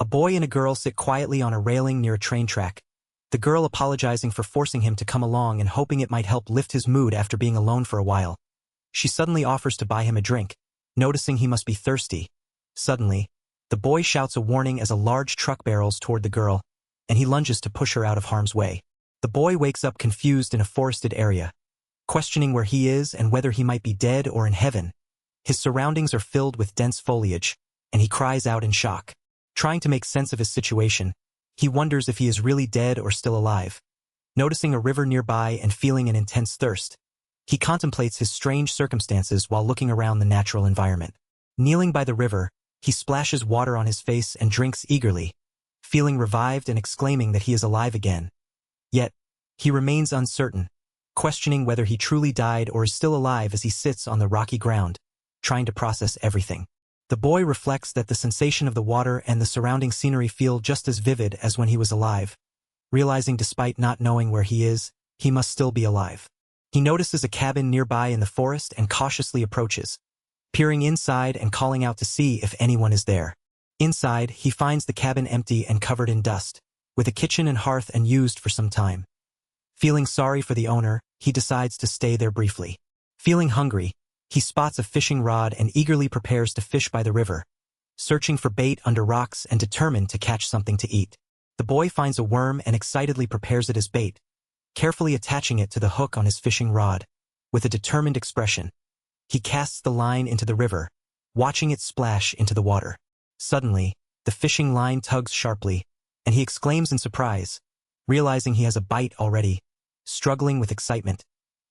boy and a girl sit quietly on a railing near a train track, the girl apologizing for forcing him to come along and hoping it might help lift his mood after being alone for a while. She suddenly offers to buy him a drink, noticing he must be thirsty. Suddenly, the boy shouts a warning as a large truck barrels toward the girl, and he lunges to push her out of harm's way. The boy wakes up confused in a forested area, questioning where he is and whether he might be dead or in heaven. His surroundings are filled with dense foliage, and he cries out in shock. Trying to make sense of his situation, he wonders if he is really dead or still alive. Noticing a river nearby and feeling an intense thirst, he contemplates his strange circumstances while looking around the natural environment. Kneeling by the river, he splashes water on his face and drinks eagerly, feeling revived and exclaiming that he is alive again. Yet, he remains uncertain, questioning whether he truly died or is still alive as he sits on the rocky ground, trying to process everything. The boy reflects that the sensation of the water and the surrounding scenery feel just as vivid as when he was alive, realizing despite not knowing where he is, he must still be alive. He notices a cabin nearby in the forest and cautiously approaches, peering inside and calling out to see if anyone is there. Inside, he finds the cabin empty and covered in dust, with a kitchen and hearth unused for some time. Feeling sorry for the owner, he decides to stay there briefly. Feeling hungry, he spots a fishing rod and eagerly prepares to fish by the river, searching for bait under rocks and determined to catch something to eat. The boy finds a worm and excitedly prepares it as bait, carefully attaching it to the hook on his fishing rod. With a determined expression, he casts the line into the river, watching it splash into the water. Suddenly, the fishing line tugs sharply, and he exclaims in surprise, realizing he has a bite already. Struggling with excitement,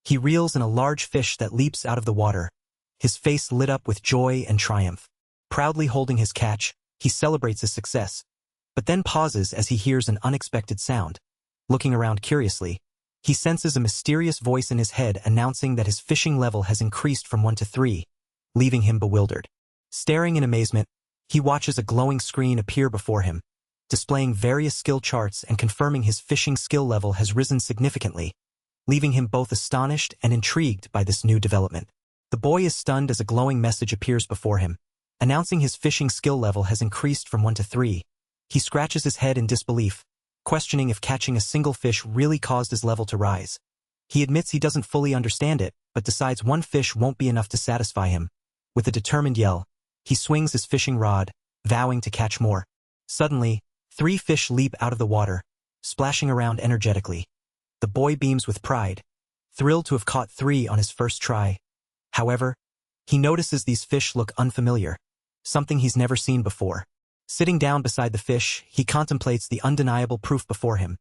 he reels in a large fish that leaps out of the water, his face lit up with joy and triumph. Proudly holding his catch, he celebrates his success, but then pauses as he hears an unexpected sound. Looking around curiously, he senses a mysterious voice in his head announcing that his fishing level has increased from 1 to 3, leaving him bewildered. Staring in amazement, he watches a glowing screen appear before him, displaying various skill charts and confirming his fishing skill level has risen significantly, leaving him both astonished and intrigued by this new development. The boy is stunned as a glowing message appears before him, announcing his fishing skill level has increased from 1 to 3. He scratches his head in disbelief, questioning if catching a single fish really caused his level to rise. He admits he doesn't fully understand it, but decides one fish won't be enough to satisfy him. With a determined yell, he swings his fishing rod, vowing to catch more. Suddenly, 3 fish leap out of the water, splashing around energetically. The boy beams with pride, thrilled to have caught 3 on his first try. However, he notices these fish look unfamiliar, something he's never seen before. Sitting down beside the fish, he contemplates the undeniable proof before him.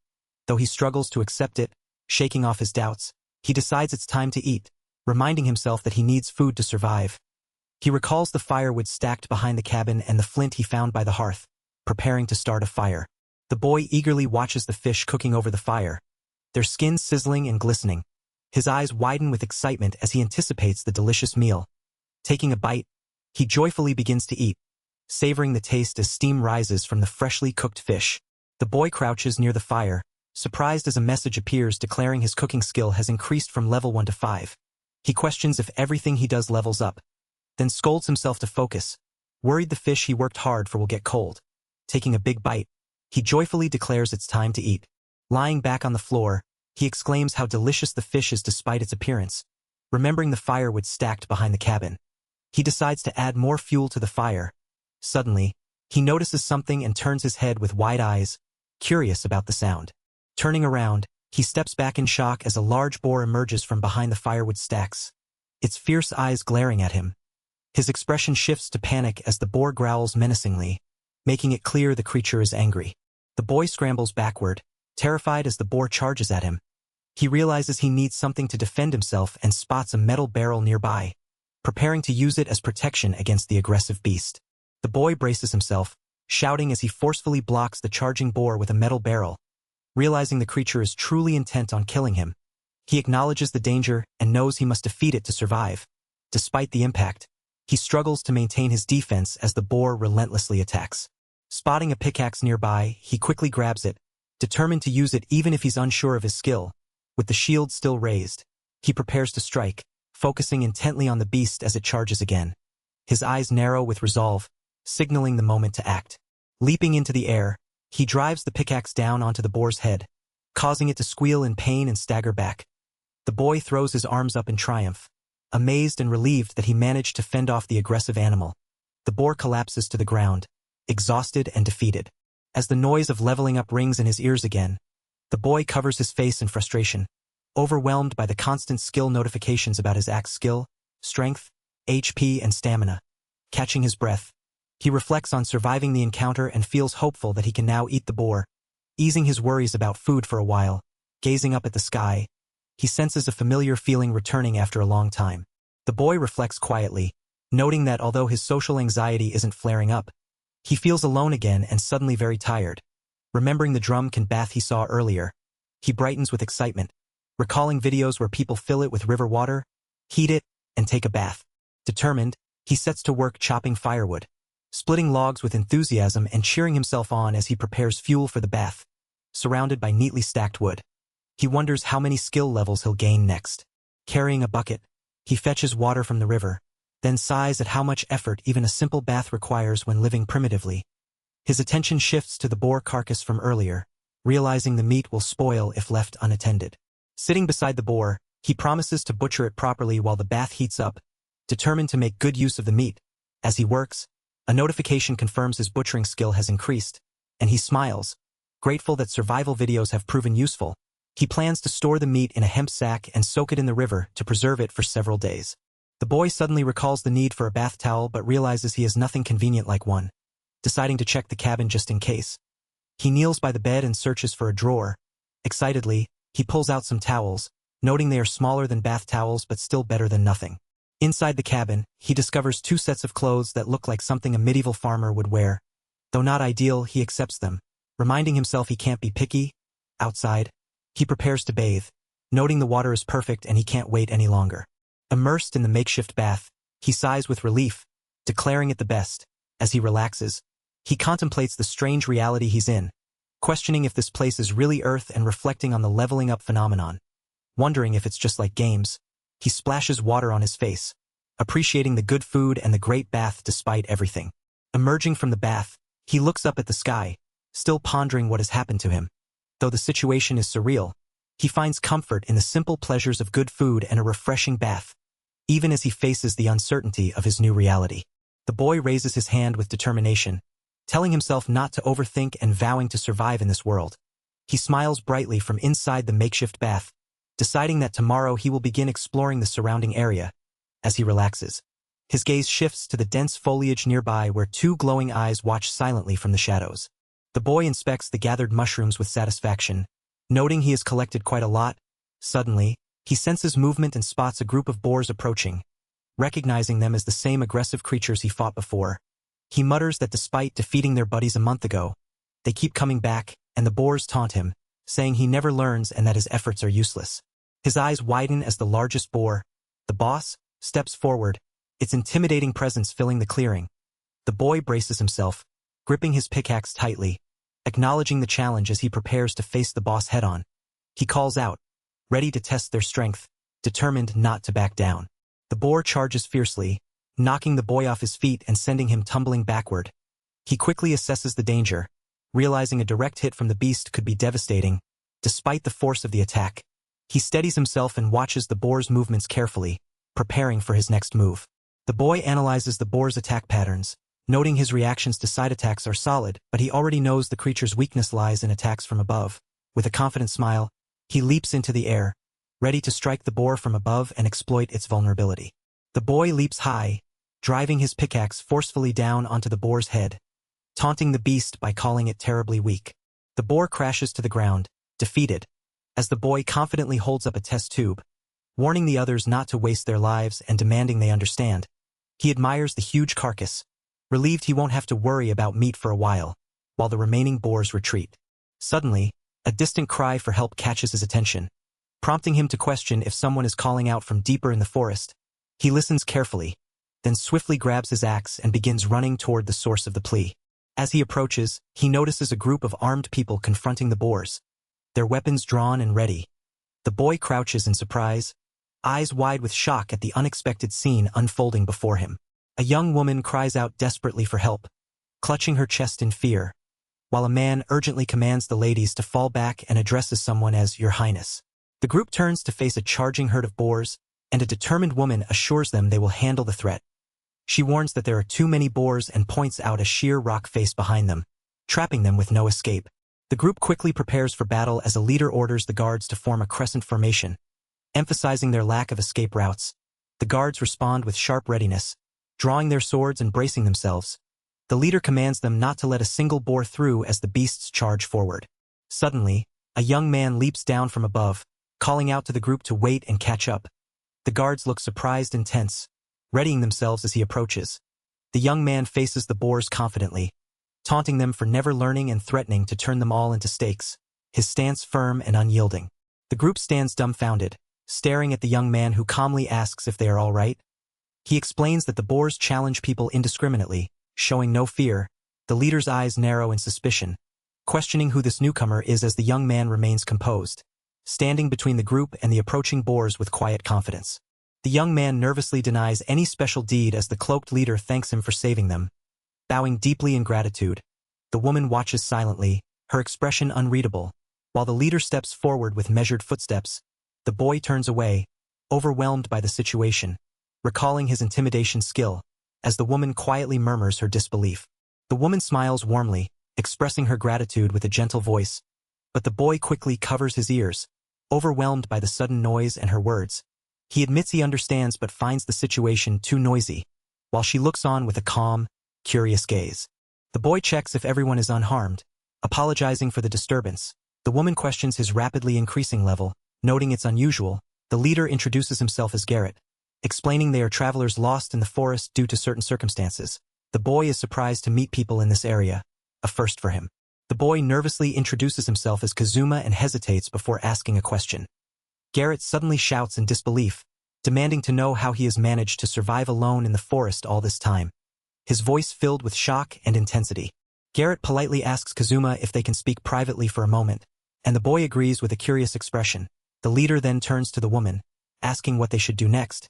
Though he struggles to accept it, shaking off his doubts, he decides it's time to eat, reminding himself that he needs food to survive. He recalls the firewood stacked behind the cabin and the flint he found by the hearth, preparing to start a fire. The boy eagerly watches the fish cooking over the fire, their skins sizzling and glistening. His eyes widen with excitement as he anticipates the delicious meal. Taking a bite, he joyfully begins to eat, savoring the taste as steam rises from the freshly cooked fish. The boy crouches near the fire, surprised as a message appears declaring his cooking skill has increased from level 1 to 5. He questions if everything he does levels up, then scolds himself to focus, worried the fish he worked hard for will get cold. Taking a big bite, he joyfully declares it's time to eat. Lying back on the floor, he exclaims how delicious the fish is despite its appearance. Remembering the firewood stacked behind the cabin, he decides to add more fuel to the fire. Suddenly, he notices something and turns his head with wide eyes, curious about the sound. Turning around, he steps back in shock as a large boar emerges from behind the firewood stacks, its fierce eyes glaring at him. His expression shifts to panic as the boar growls menacingly, making it clear the creature is angry. The boy scrambles backward, terrified as the boar charges at him. He realizes he needs something to defend himself and spots a metal barrel nearby, preparing to use it as protection against the aggressive beast. The boy braces himself, shouting as he forcefully blocks the charging boar with a metal barrel. Realizing the creature is truly intent on killing him, he acknowledges the danger and knows he must defeat it to survive. Despite the impact, he struggles to maintain his defense as the boar relentlessly attacks. Spotting a pickaxe nearby, he quickly grabs it, determined to use it even if he's unsure of his skill. With the shield still raised, he prepares to strike, focusing intently on the beast as it charges again. His eyes narrow with resolve, signaling the moment to act. Leaping into the air, he drives the pickaxe down onto the boar's head, causing it to squeal in pain and stagger back. The boy throws his arms up in triumph, amazed and relieved that he managed to fend off the aggressive animal. The boar collapses to the ground, exhausted and defeated. As the noise of leveling up rings in his ears again, the boy covers his face in frustration, overwhelmed by the constant skill notifications about his axe skill, strength, HP, and stamina. Catching his breath, he reflects on surviving the encounter and feels hopeful that he can now eat the boar. Easing his worries about food for a while, gazing up at the sky, he senses a familiar feeling returning after a long time. The boy reflects quietly, noting that although his social anxiety isn't flaring up, he feels alone again and suddenly very tired. Remembering the drum can bath he saw earlier, he brightens with excitement, recalling videos where people fill it with river water, heat it, and take a bath. Determined, he sets to work chopping firewood, splitting logs with enthusiasm and cheering himself on as he prepares fuel for the bath. Surrounded by neatly stacked wood, he wonders how many skill levels he'll gain next. Carrying a bucket, he fetches water from the river, then sighs at how much effort even a simple bath requires when living primitively. His attention shifts to the boar carcass from earlier, realizing the meat will spoil if left unattended. Sitting beside the boar, he promises to butcher it properly while the bath heats up, determined to make good use of the meat. As he works, a notification confirms his butchering skill has increased, and he smiles, grateful that survival videos have proven useful. He plans to store the meat in a hemp sack and soak it in the river to preserve it for several days. The boy suddenly recalls the need for a bath towel but realizes he has nothing convenient like one, deciding to check the cabin just in case. He kneels by the bed and searches for a drawer. Excitedly, he pulls out some towels, noting they are smaller than bath towels but still better than nothing. Inside the cabin, he discovers 2 sets of clothes that look like something a medieval farmer would wear. Though not ideal, he accepts them, reminding himself he can't be picky. Outside, he prepares to bathe, noting the water is perfect and he can't wait any longer. Immersed in the makeshift bath, he sighs with relief, declaring it the best. As he relaxes, he contemplates the strange reality he's in, questioning if this place is really Earth and reflecting on the leveling up phenomenon. Wondering if it's just like games, he splashes water on his face, appreciating the good food and the great bath despite everything. Emerging from the bath, he looks up at the sky, still pondering what has happened to him. Though the situation is surreal, he finds comfort in the simple pleasures of good food and a refreshing bath, even as he faces the uncertainty of his new reality. The boy raises his hand with determination, telling himself not to overthink and vowing to survive in this world. He smiles brightly from inside the makeshift bath, deciding that tomorrow he will begin exploring the surrounding area. As he relaxes, his gaze shifts to the dense foliage nearby where 2 glowing eyes watch silently from the shadows. The boy inspects the gathered mushrooms with satisfaction, noting he has collected quite a lot. Suddenly, he senses movement and spots a group of boars approaching. Recognizing them as the same aggressive creatures he fought before, he mutters that despite defeating their buddies a month ago, they keep coming back, and the boars taunt him, saying he never learns and that his efforts are useless. His eyes widen as the largest boar, the boss, steps forward, its intimidating presence filling the clearing. The boy braces himself, gripping his pickaxe tightly, acknowledging the challenge as he prepares to face the boss head-on. He calls out, ready to test their strength, determined not to back down. The boar charges fiercely, knocking the boy off his feet and sending him tumbling backward. He quickly assesses the danger, realizing a direct hit from the beast could be devastating. Despite the force of the attack, he steadies himself and watches the boar's movements carefully, preparing for his next move. The boy analyzes the boar's attack patterns, noting his reactions to side attacks are solid, but he already knows the creature's weakness lies in attacks from above. With a confident smile, he leaps into the air, ready to strike the boar from above and exploit its vulnerability. The boy leaps high, driving his pickaxe forcefully down onto the boar's head, taunting the beast by calling it terribly weak. The boar crashes to the ground, defeated, as the boy confidently holds up a test tube, warning the others not to waste their lives and demanding they understand. He admires the huge carcass, relieved he won't have to worry about meat for a while the remaining boars retreat. Suddenly, a distant cry for help catches his attention, prompting him to question if someone is calling out from deeper in the forest. He listens carefully, then swiftly grabs his axe and begins running toward the source of the plea. As he approaches, he notices a group of armed people confronting the boars, their weapons drawn and ready. The boy crouches in surprise, eyes wide with shock at the unexpected scene unfolding before him. A young woman cries out desperately for help, clutching her chest in fear, while a man urgently commands the ladies to fall back and addresses someone as Your Highness. The group turns to face a charging herd of boars, and a determined woman assures them they will handle the threat. She warns that there are too many boars and points out a sheer rock face behind them, trapping them with no escape. The group quickly prepares for battle as a leader orders the guards to form a crescent formation, emphasizing their lack of escape routes. The guards respond with sharp readiness, drawing their swords and bracing themselves. The leader commands them not to let a single boar through as the beasts charge forward. Suddenly, a young man leaps down from above, calling out to the group to wait and catch up. The guards look surprised and tense, readying themselves as he approaches. The young man faces the boars confidently, taunting them for never learning and threatening to turn them all into stakes, his stance firm and unyielding. The group stands dumbfounded, staring at the young man who calmly asks if they are all right. He explains that the boars challenge people indiscriminately, showing no fear. The leader's eyes narrow in suspicion, questioning who this newcomer is as the young man remains composed, standing between the group and the approaching boars with quiet confidence. The young man nervously denies any special deed as the cloaked leader thanks him for saving them. Bowing deeply in gratitude, the woman watches silently, her expression unreadable. While the leader steps forward with measured footsteps, the boy turns away, overwhelmed by the situation, recalling his intimidation skill, as the woman quietly murmurs her disbelief. The woman smiles warmly, expressing her gratitude with a gentle voice, but the boy quickly covers his ears, overwhelmed by the sudden noise and her words. He admits he understands but finds the situation too noisy, while she looks on with a calm, curious gaze. The boy checks if everyone is unharmed, apologizing for the disturbance. The woman questions his rapidly increasing level, noting it's unusual. The leader introduces himself as Garrett, explaining they are travelers lost in the forest due to certain circumstances. The boy is surprised to meet people in this area, a first for him. The boy nervously introduces himself as Kazuma and hesitates before asking a question. Garrett suddenly shouts in disbelief, demanding to know how he has managed to survive alone in the forest all this time, his voice filled with shock and intensity. Garrett politely asks Kazuma if they can speak privately for a moment, and the boy agrees with a curious expression. The leader then turns to the woman, asking what they should do next.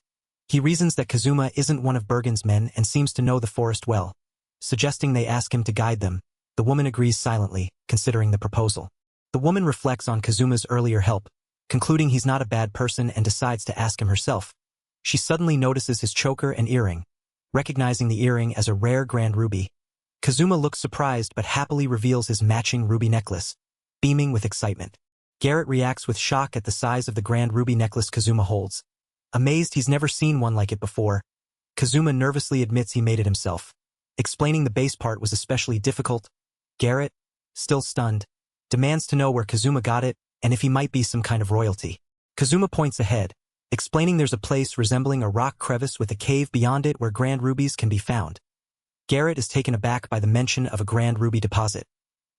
He reasons that Kazuma isn't one of Bergen's men and seems to know the forest well, suggesting they ask him to guide them. The woman agrees silently, considering the proposal. The woman reflects on Kazuma's earlier help, concluding he's not a bad person and decides to ask him herself. She suddenly notices his choker and earring, recognizing the earring as a rare grand ruby. Kazuma looks surprised but happily reveals his matching ruby necklace, beaming with excitement. Garrett reacts with shock at the size of the grand ruby necklace Kazuma holds. Amazed he's never seen one like it before, Kazuma nervously admits he made it himself, explaining the base part was especially difficult. Garrett, still stunned, demands to know where Kazuma got it and if he might be some kind of royalty. Kazuma points ahead, explaining there's a place resembling a rock crevice with a cave beyond it where grand rubies can be found. Garrett is taken aback by the mention of a grand ruby deposit,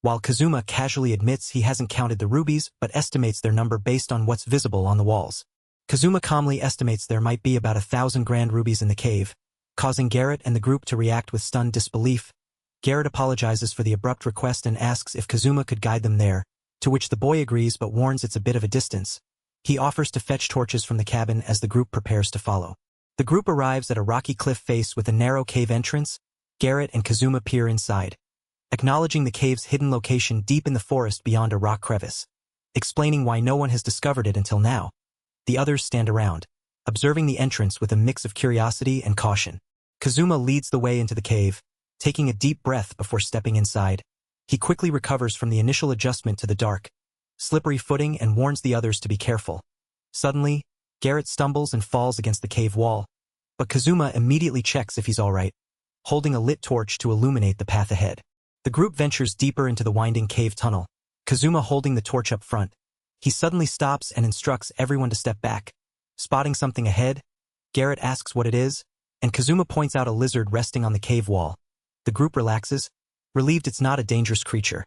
while Kazuma casually admits he hasn't counted the rubies but estimates their number based on what's visible on the walls. Kazuma calmly estimates there might be about 1,000 grand rubies in the cave, causing Garrett and the group to react with stunned disbelief. Garrett apologizes for the abrupt request and asks if Kazuma could guide them there, to which the boy agrees but warns it's a bit of a distance. He offers to fetch torches from the cabin as the group prepares to follow. The group arrives at a rocky cliff face with a narrow cave entrance. Garrett and Kazuma peer inside, acknowledging the cave's hidden location deep in the forest beyond a rock crevice, explaining why no one has discovered it until now. The others stand around, observing the entrance with a mix of curiosity and caution. Kazuma leads the way into the cave, taking a deep breath before stepping inside. He quickly recovers from the initial adjustment to the dark, slippery footing and warns the others to be careful. Suddenly, Garrett stumbles and falls against the cave wall, but Kazuma immediately checks if he's all right, holding a lit torch to illuminate the path ahead. The group ventures deeper into the winding cave tunnel, Kazuma holding the torch up front. He suddenly stops and instructs everyone to step back. Spotting something ahead, Garrett asks what it is, and Kazuma points out a lizard resting on the cave wall. The group relaxes, relieved it's not a dangerous creature,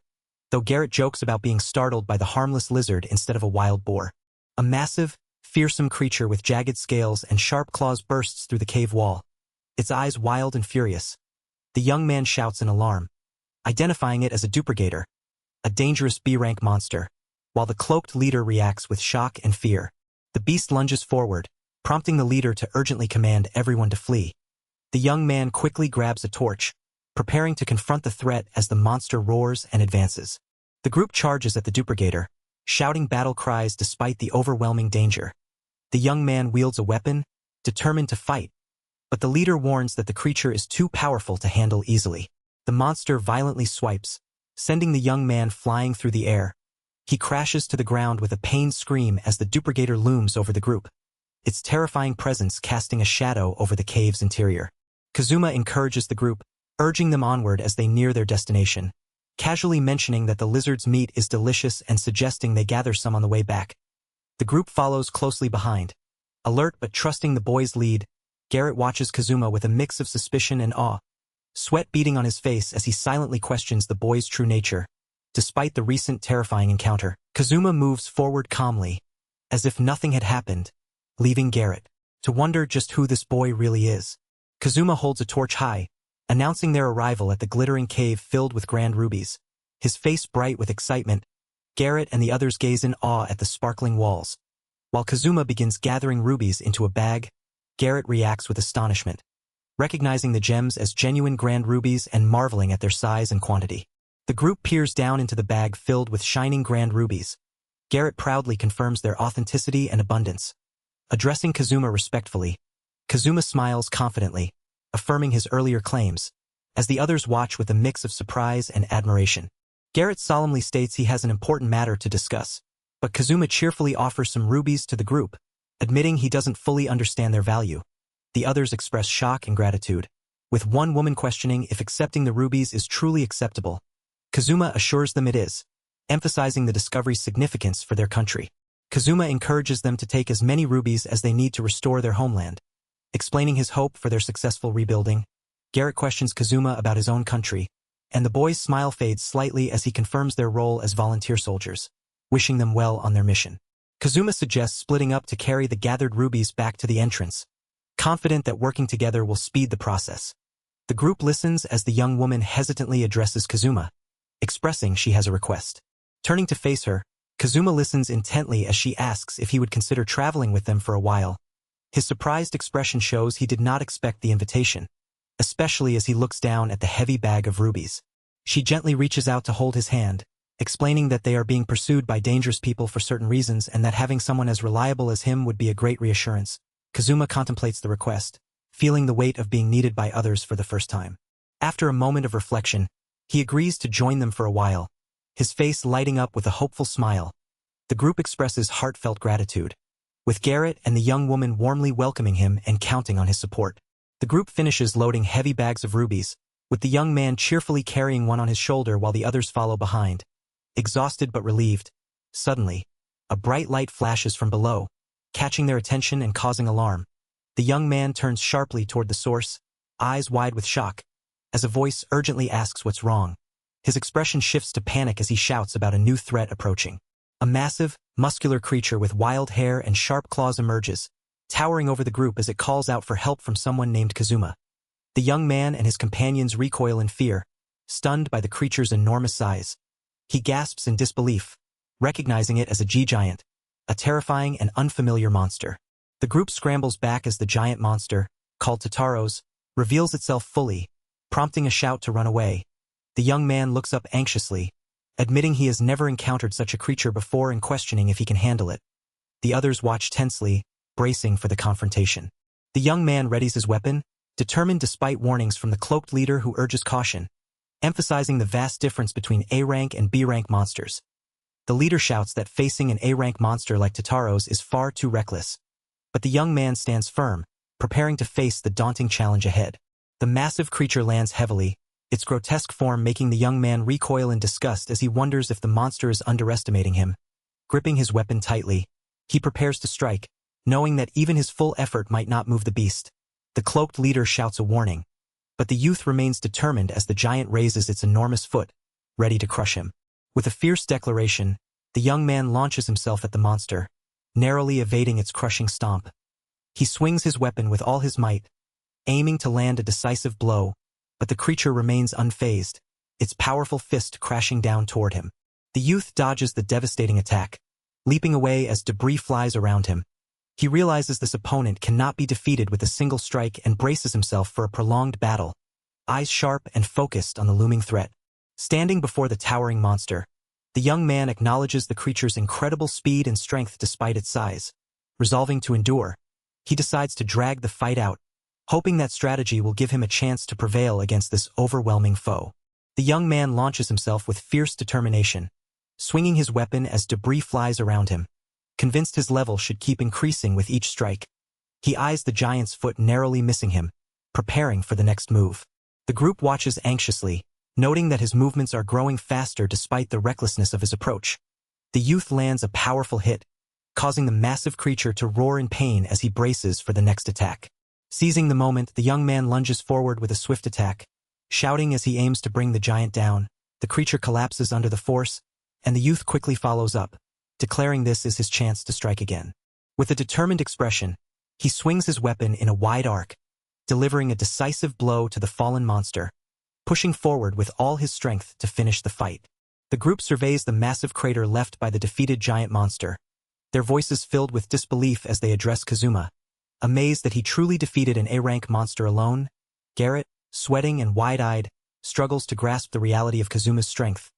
though Garrett jokes about being startled by the harmless lizard instead of a wild boar. A massive, fearsome creature with jagged scales and sharp claws bursts through the cave wall, its eyes wild and furious. The young man shouts in alarm, identifying it as a duplicator, a dangerous B-rank monster, while the cloaked leader reacts with shock and fear. The beast lunges forward, prompting the leader to urgently command everyone to flee. The young man quickly grabs a torch, preparing to confront the threat as the monster roars and advances. The group charges at the duplicator, shouting battle cries despite the overwhelming danger. The young man wields a weapon, determined to fight, but the leader warns that the creature is too powerful to handle easily. The monster violently swipes, sending the young man flying through the air. He crashes to the ground with a pained scream as the duplicator looms over the group, its terrifying presence casting a shadow over the cave's interior. Kazuma encourages the group, urging them onward as they near their destination, casually mentioning that the lizard's meat is delicious and suggesting they gather some on the way back. The group follows closely behind. Alert but trusting the boy's lead, Garrett watches Kazuma with a mix of suspicion and awe, sweat beading on his face as he silently questions the boy's true nature. Despite the recent terrifying encounter, Kazuma moves forward calmly, as if nothing had happened, leaving Garrett to wonder just who this boy really is. Kazuma holds a torch high, announcing their arrival at the glittering cave filled with grand rubies. His face bright with excitement, Garrett and the others gaze in awe at the sparkling walls. While Kazuma begins gathering rubies into a bag, Garrett reacts with astonishment, recognizing the gems as genuine grand rubies and marveling at their size and quantity. The group peers down into the bag filled with shining grand rubies. Garrett proudly confirms their authenticity and abundance. Addressing Kazuma respectfully, Kazuma smiles confidently, affirming his earlier claims, as the others watch with a mix of surprise and admiration. Garrett solemnly states he has an important matter to discuss, but Kazuma cheerfully offers some rubies to the group, admitting he doesn't fully understand their value. The others express shock and gratitude, with one woman questioning if accepting the rubies is truly acceptable. Kazuma assures them it is, emphasizing the discovery's significance for their country. Kazuma encourages them to take as many rubies as they need to restore their homeland. Explaining his hope for their successful rebuilding, Garrett questions Kazuma about his own country, and the boy's smile fades slightly as he confirms their role as volunteer soldiers, wishing them well on their mission. Kazuma suggests splitting up to carry the gathered rubies back to the entrance, confident that working together will speed the process. The group listens as the young woman hesitantly addresses Kazuma, expressing she has a request. Turning to face her, Kazuma listens intently as she asks if he would consider traveling with them for a while. His surprised expression shows he did not expect the invitation, especially as he looks down at the heavy bag of rubies. She gently reaches out to hold his hand, explaining that they are being pursued by dangerous people for certain reasons and that having someone as reliable as him would be a great reassurance. Kazuma contemplates the request, feeling the weight of being needed by others for the first time. After a moment of reflection, he agrees to join them for a while, his face lighting up with a hopeful smile. The group expresses heartfelt gratitude, with Garrett and the young woman warmly welcoming him and counting on his support. The group finishes loading heavy bags of rubies, with the young man cheerfully carrying one on his shoulder while the others follow behind. Exhausted but relieved, suddenly, a bright light flashes from below, catching their attention and causing alarm. The young man turns sharply toward the source, eyes wide with shock, as a voice urgently asks what's wrong. His expression shifts to panic as he shouts about a new threat approaching. A massive, muscular creature with wild hair and sharp claws emerges, towering over the group as it calls out for help from someone named Kazuma. The young man and his companions recoil in fear, stunned by the creature's enormous size. He gasps in disbelief, recognizing it as a G-giant, a terrifying and unfamiliar monster. The group scrambles back as the giant monster, called Tataros, reveals itself fully, prompting a shout to run away. The young man looks up anxiously, admitting he has never encountered such a creature before and questioning if he can handle it. The others watch tensely, bracing for the confrontation. The young man readies his weapon, determined despite warnings from the cloaked leader who urges caution, emphasizing the vast difference between A-rank and B-rank monsters. The leader shouts that facing an A-rank monster like Tataros is far too reckless, but the young man stands firm, preparing to face the daunting challenge ahead. The massive creature lands heavily, its grotesque form making the young man recoil in disgust as he wonders if the monster is underestimating him. Gripping his weapon tightly, he prepares to strike, knowing that even his full effort might not move the beast. The cloaked leader shouts a warning, but the youth remains determined as the giant raises its enormous foot, ready to crush him. With a fierce declaration, the young man launches himself at the monster, narrowly evading its crushing stomp. He swings his weapon with all his might, aiming to land a decisive blow, but the creature remains unfazed, its powerful fist crashing down toward him. The youth dodges the devastating attack, leaping away as debris flies around him. He realizes this opponent cannot be defeated with a single strike and braces himself for a prolonged battle. eyes sharp and focused on the looming threat. Standing before the towering monster, the young man acknowledges the creature's incredible speed and strength despite its size. Resolving to endure, he decides to drag the fight out, hoping that strategy will give him a chance to prevail against this overwhelming foe. The young man launches himself with fierce determination, swinging his weapon as debris flies around him. Convinced his level should keep increasing with each strike, he eyes the giant's foot, narrowly missing him, preparing for the next move. The group watches anxiously, noting that his movements are growing faster despite the recklessness of his approach. The youth lands a powerful hit, causing the massive creature to roar in pain as he braces for the next attack. Seizing the moment, the young man lunges forward with a swift attack. Shouting as he aims to bring the giant down, the creature collapses under the force, and the youth quickly follows up, declaring this is his chance to strike again. With a determined expression, he swings his weapon in a wide arc, delivering a decisive blow to the fallen monster, pushing forward with all his strength to finish the fight. The group surveys the massive crater left by the defeated giant monster, their voices filled with disbelief as they address Kazuma, amazed that he truly defeated an A-rank monster alone. Garrett, sweating and wide-eyed, struggles to grasp the reality of Kazuma's strength.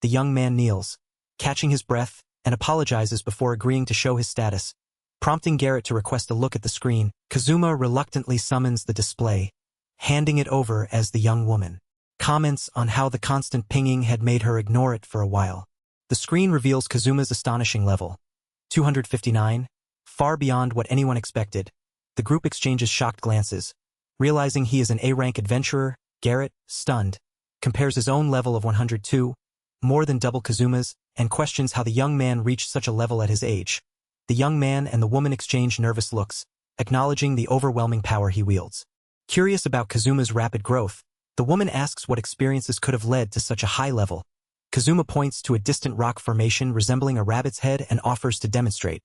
The young man kneels, catching his breath, and apologizes before agreeing to show his status. Prompting Garrett to request a look at the screen, Kazuma reluctantly summons the display, handing it over as the young woman comments on how the constant pinging had made her ignore it for a while. The screen reveals Kazuma's astonishing level, 259, far beyond what anyone expected. The group exchanges shocked glances. Realizing he is an A-rank adventurer, Garrett, stunned, compares his own level of 102, more than double Kazuma's, and questions how the young man reached such a level at his age. The young man and the woman exchange nervous looks, acknowledging the overwhelming power he wields. Curious about Kazuma's rapid growth, the woman asks what experiences could have led to such a high level. Kazuma points to a distant rock formation resembling a rabbit's head and offers to demonstrate.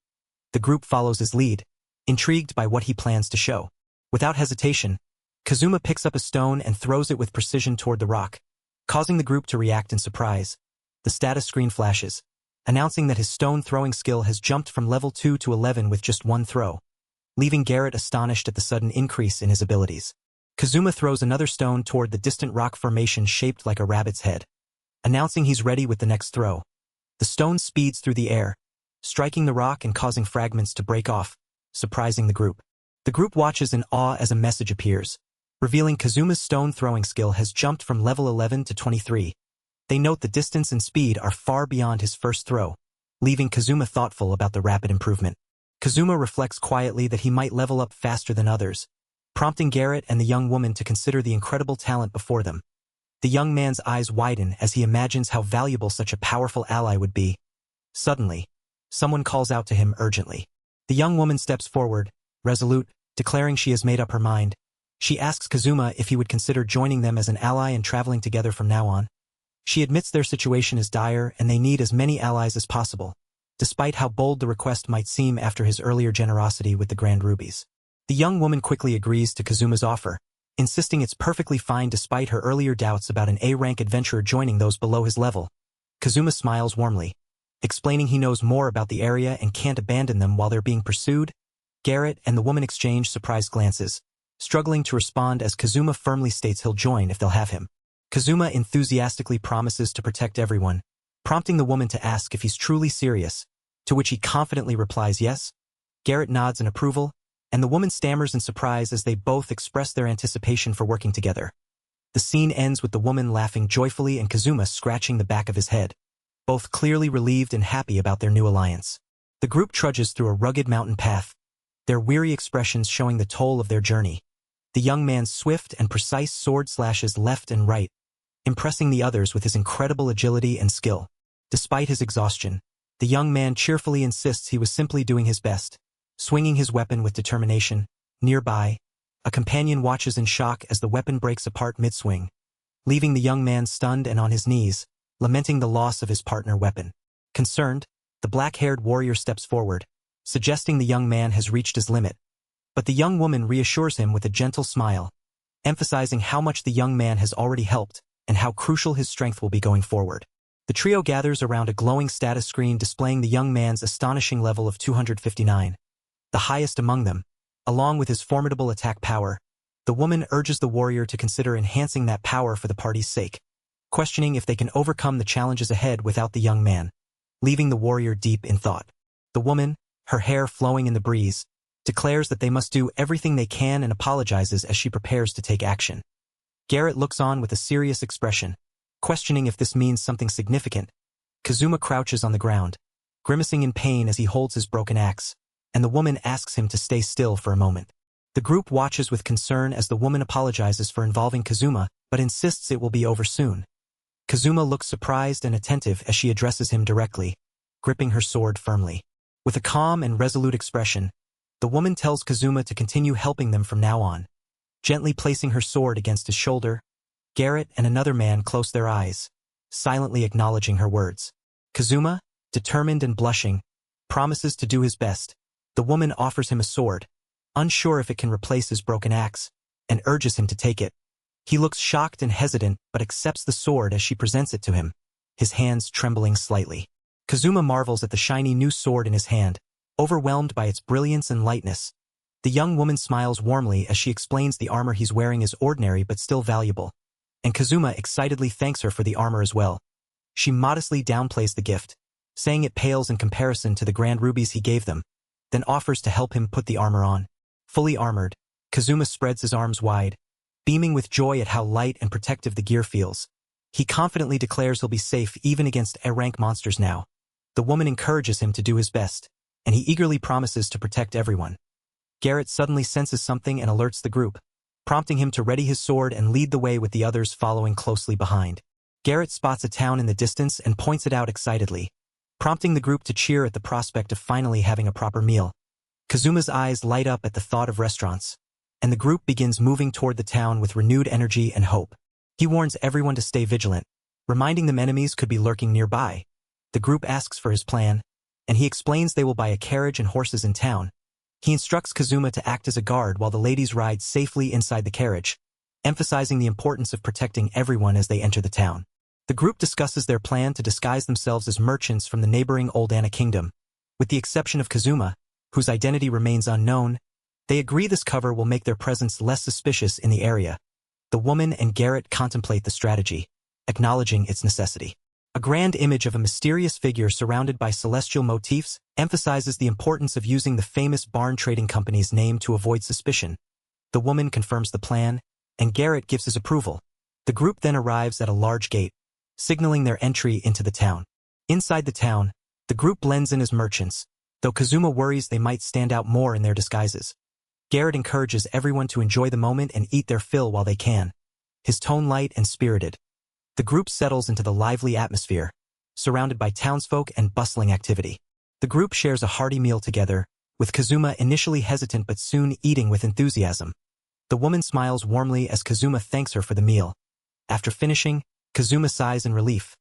The group follows his lead, intrigued by what he plans to show. Without hesitation, Kazuma picks up a stone and throws it with precision toward the rock, causing the group to react in surprise. The status screen flashes, announcing that his stone-throwing skill has jumped from level 2 to 11 with just one throw, leaving Garrett astonished at the sudden increase in his abilities. Kazuma throws another stone toward the distant rock formation shaped like a rabbit's head, announcing he's ready with the next throw. The stone speeds through the air, striking the rock and causing fragments to break off, surprising the group. The group watches in awe as a message appears, revealing Kazuma's stone-throwing skill has jumped from level 11 to 23. They note the distance and speed are far beyond his first throw, leaving Kazuma thoughtful about the rapid improvement. Kazuma reflects quietly that he might level up faster than others, prompting Garrett and the young woman to consider the incredible talent before them. The young man's eyes widen as he imagines how valuable such a powerful ally would be. Suddenly, someone calls out to him urgently. The young woman steps forward, resolute, declaring she has made up her mind. She asks Kazuma if he would consider joining them as an ally and traveling together from now on. She admits their situation is dire and they need as many allies as possible, despite how bold the request might seem after his earlier generosity with the Grand Rubies. The young woman quickly agrees to Kazuma's offer, insisting it's perfectly fine despite her earlier doubts about an A-rank adventurer joining those below his level. Kazuma smiles warmly, explaining he knows more about the area and can't abandon them while they're being pursued. Garrett and the woman exchange surprised glances, struggling to respond as Kazuma firmly states he'll join if they'll have him. Kazuma enthusiastically promises to protect everyone, prompting the woman to ask if he's truly serious, to which he confidently replies yes. Garrett nods in approval, and the woman stammers in surprise as they both express their anticipation for working together. The scene ends with the woman laughing joyfully and Kazuma scratching the back of his head, both clearly relieved and happy about their new alliance. The group trudges through a rugged mountain path, their weary expressions showing the toll of their journey. The young man's swift and precise sword slashes left and right, impressing the others with his incredible agility and skill. Despite his exhaustion, the young man cheerfully insists he was simply doing his best, swinging his weapon with determination. Nearby, a companion watches in shock as the weapon breaks apart mid-swing, leaving the young man stunned and on his knees, lamenting the loss of his partner weapon. Concerned, the black-haired warrior steps forward, suggesting the young man has reached his limit. But the young woman reassures him with a gentle smile, emphasizing how much the young man has already helped and how crucial his strength will be going forward. The trio gathers around a glowing status screen displaying the young man's astonishing level of 259, the highest among them, along with his formidable attack power. The woman urges the warrior to consider enhancing that power for the party's sake, questioning if they can overcome the challenges ahead without the young man, leaving the warrior deep in thought. The woman, her hair flowing in the breeze, declares that they must do everything they can and apologizes as she prepares to take action. Garrett looks on with a serious expression, questioning if this means something significant. Kazuma crouches on the ground, grimacing in pain as he holds his broken axe, and the woman asks him to stay still for a moment. The group watches with concern as the woman apologizes for involving Kazuma, but insists it will be over soon. Kazuma looks surprised and attentive as she addresses him directly, gripping her sword firmly. With a calm and resolute expression, the woman tells Kazuma to continue helping them from now on. Gently placing her sword against his shoulder, Garrett and another man close their eyes, silently acknowledging her words. Kazuma, determined and blushing, promises to do his best. The woman offers him a sword, unsure if it can replace his broken axe, and urges him to take it. He looks shocked and hesitant but accepts the sword as she presents it to him, his hands trembling slightly. Kazuma marvels at the shiny new sword in his hand, overwhelmed by its brilliance and lightness. The young woman smiles warmly as she explains the armor he's wearing is ordinary but still valuable, and Kazuma excitedly thanks her for the armor as well. She modestly downplays the gift, saying it pales in comparison to the grand rubies he gave them, then offers to help him put the armor on. Fully armored, Kazuma spreads his arms wide, beaming with joy at how light and protective the gear feels. He confidently declares he'll be safe even against A-rank monsters now. The woman encourages him to do his best, and he eagerly promises to protect everyone. Garrett suddenly senses something and alerts the group, prompting him to ready his sword and lead the way with the others following closely behind. Garrett spots a town in the distance and points it out excitedly, prompting the group to cheer at the prospect of finally having a proper meal. Kazuma's eyes light up at the thought of restaurants, and the group begins moving toward the town with renewed energy and hope. He warns everyone to stay vigilant, reminding them enemies could be lurking nearby. The group asks for his plan, and he explains they will buy a carriage and horses in town. He instructs Kazuma to act as a guard while the ladies ride safely inside the carriage, emphasizing the importance of protecting everyone as they enter the town. The group discusses their plan to disguise themselves as merchants from the neighboring Old Anna Kingdom. With the exception of Kazuma, whose identity remains unknown, they agree this cover will make their presence less suspicious in the area. The woman and Garrett contemplate the strategy, acknowledging its necessity. A grand image of a mysterious figure surrounded by celestial motifs emphasizes the importance of using the famous barn trading company's name to avoid suspicion. The woman confirms the plan, and Garrett gives his approval. The group then arrives at a large gate, signaling their entry into the town. Inside the town, the group blends in as merchants, though Kazuma worries they might stand out more in their disguises. Garrett encourages everyone to enjoy the moment and eat their fill while they can, his tone light and spirited. The group settles into the lively atmosphere, surrounded by townsfolk and bustling activity. The group shares a hearty meal together, with Kazuma initially hesitant but soon eating with enthusiasm. The woman smiles warmly as Kazuma thanks her for the meal. After finishing, Kazuma sighs in relief,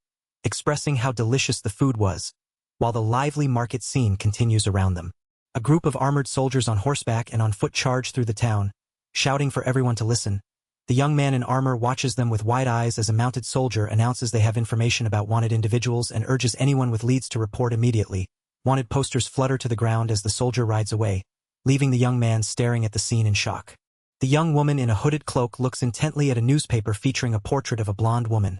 expressing how delicious the food was, while the lively market scene continues around them. A group of armored soldiers on horseback and on foot charge through the town, shouting for everyone to listen. The young man in armor watches them with wide eyes as a mounted soldier announces they have information about wanted individuals and urges anyone with leads to report immediately. Wanted posters flutter to the ground as the soldier rides away, leaving the young man staring at the scene in shock. The young woman in a hooded cloak looks intently at a newspaper featuring a portrait of a blonde woman.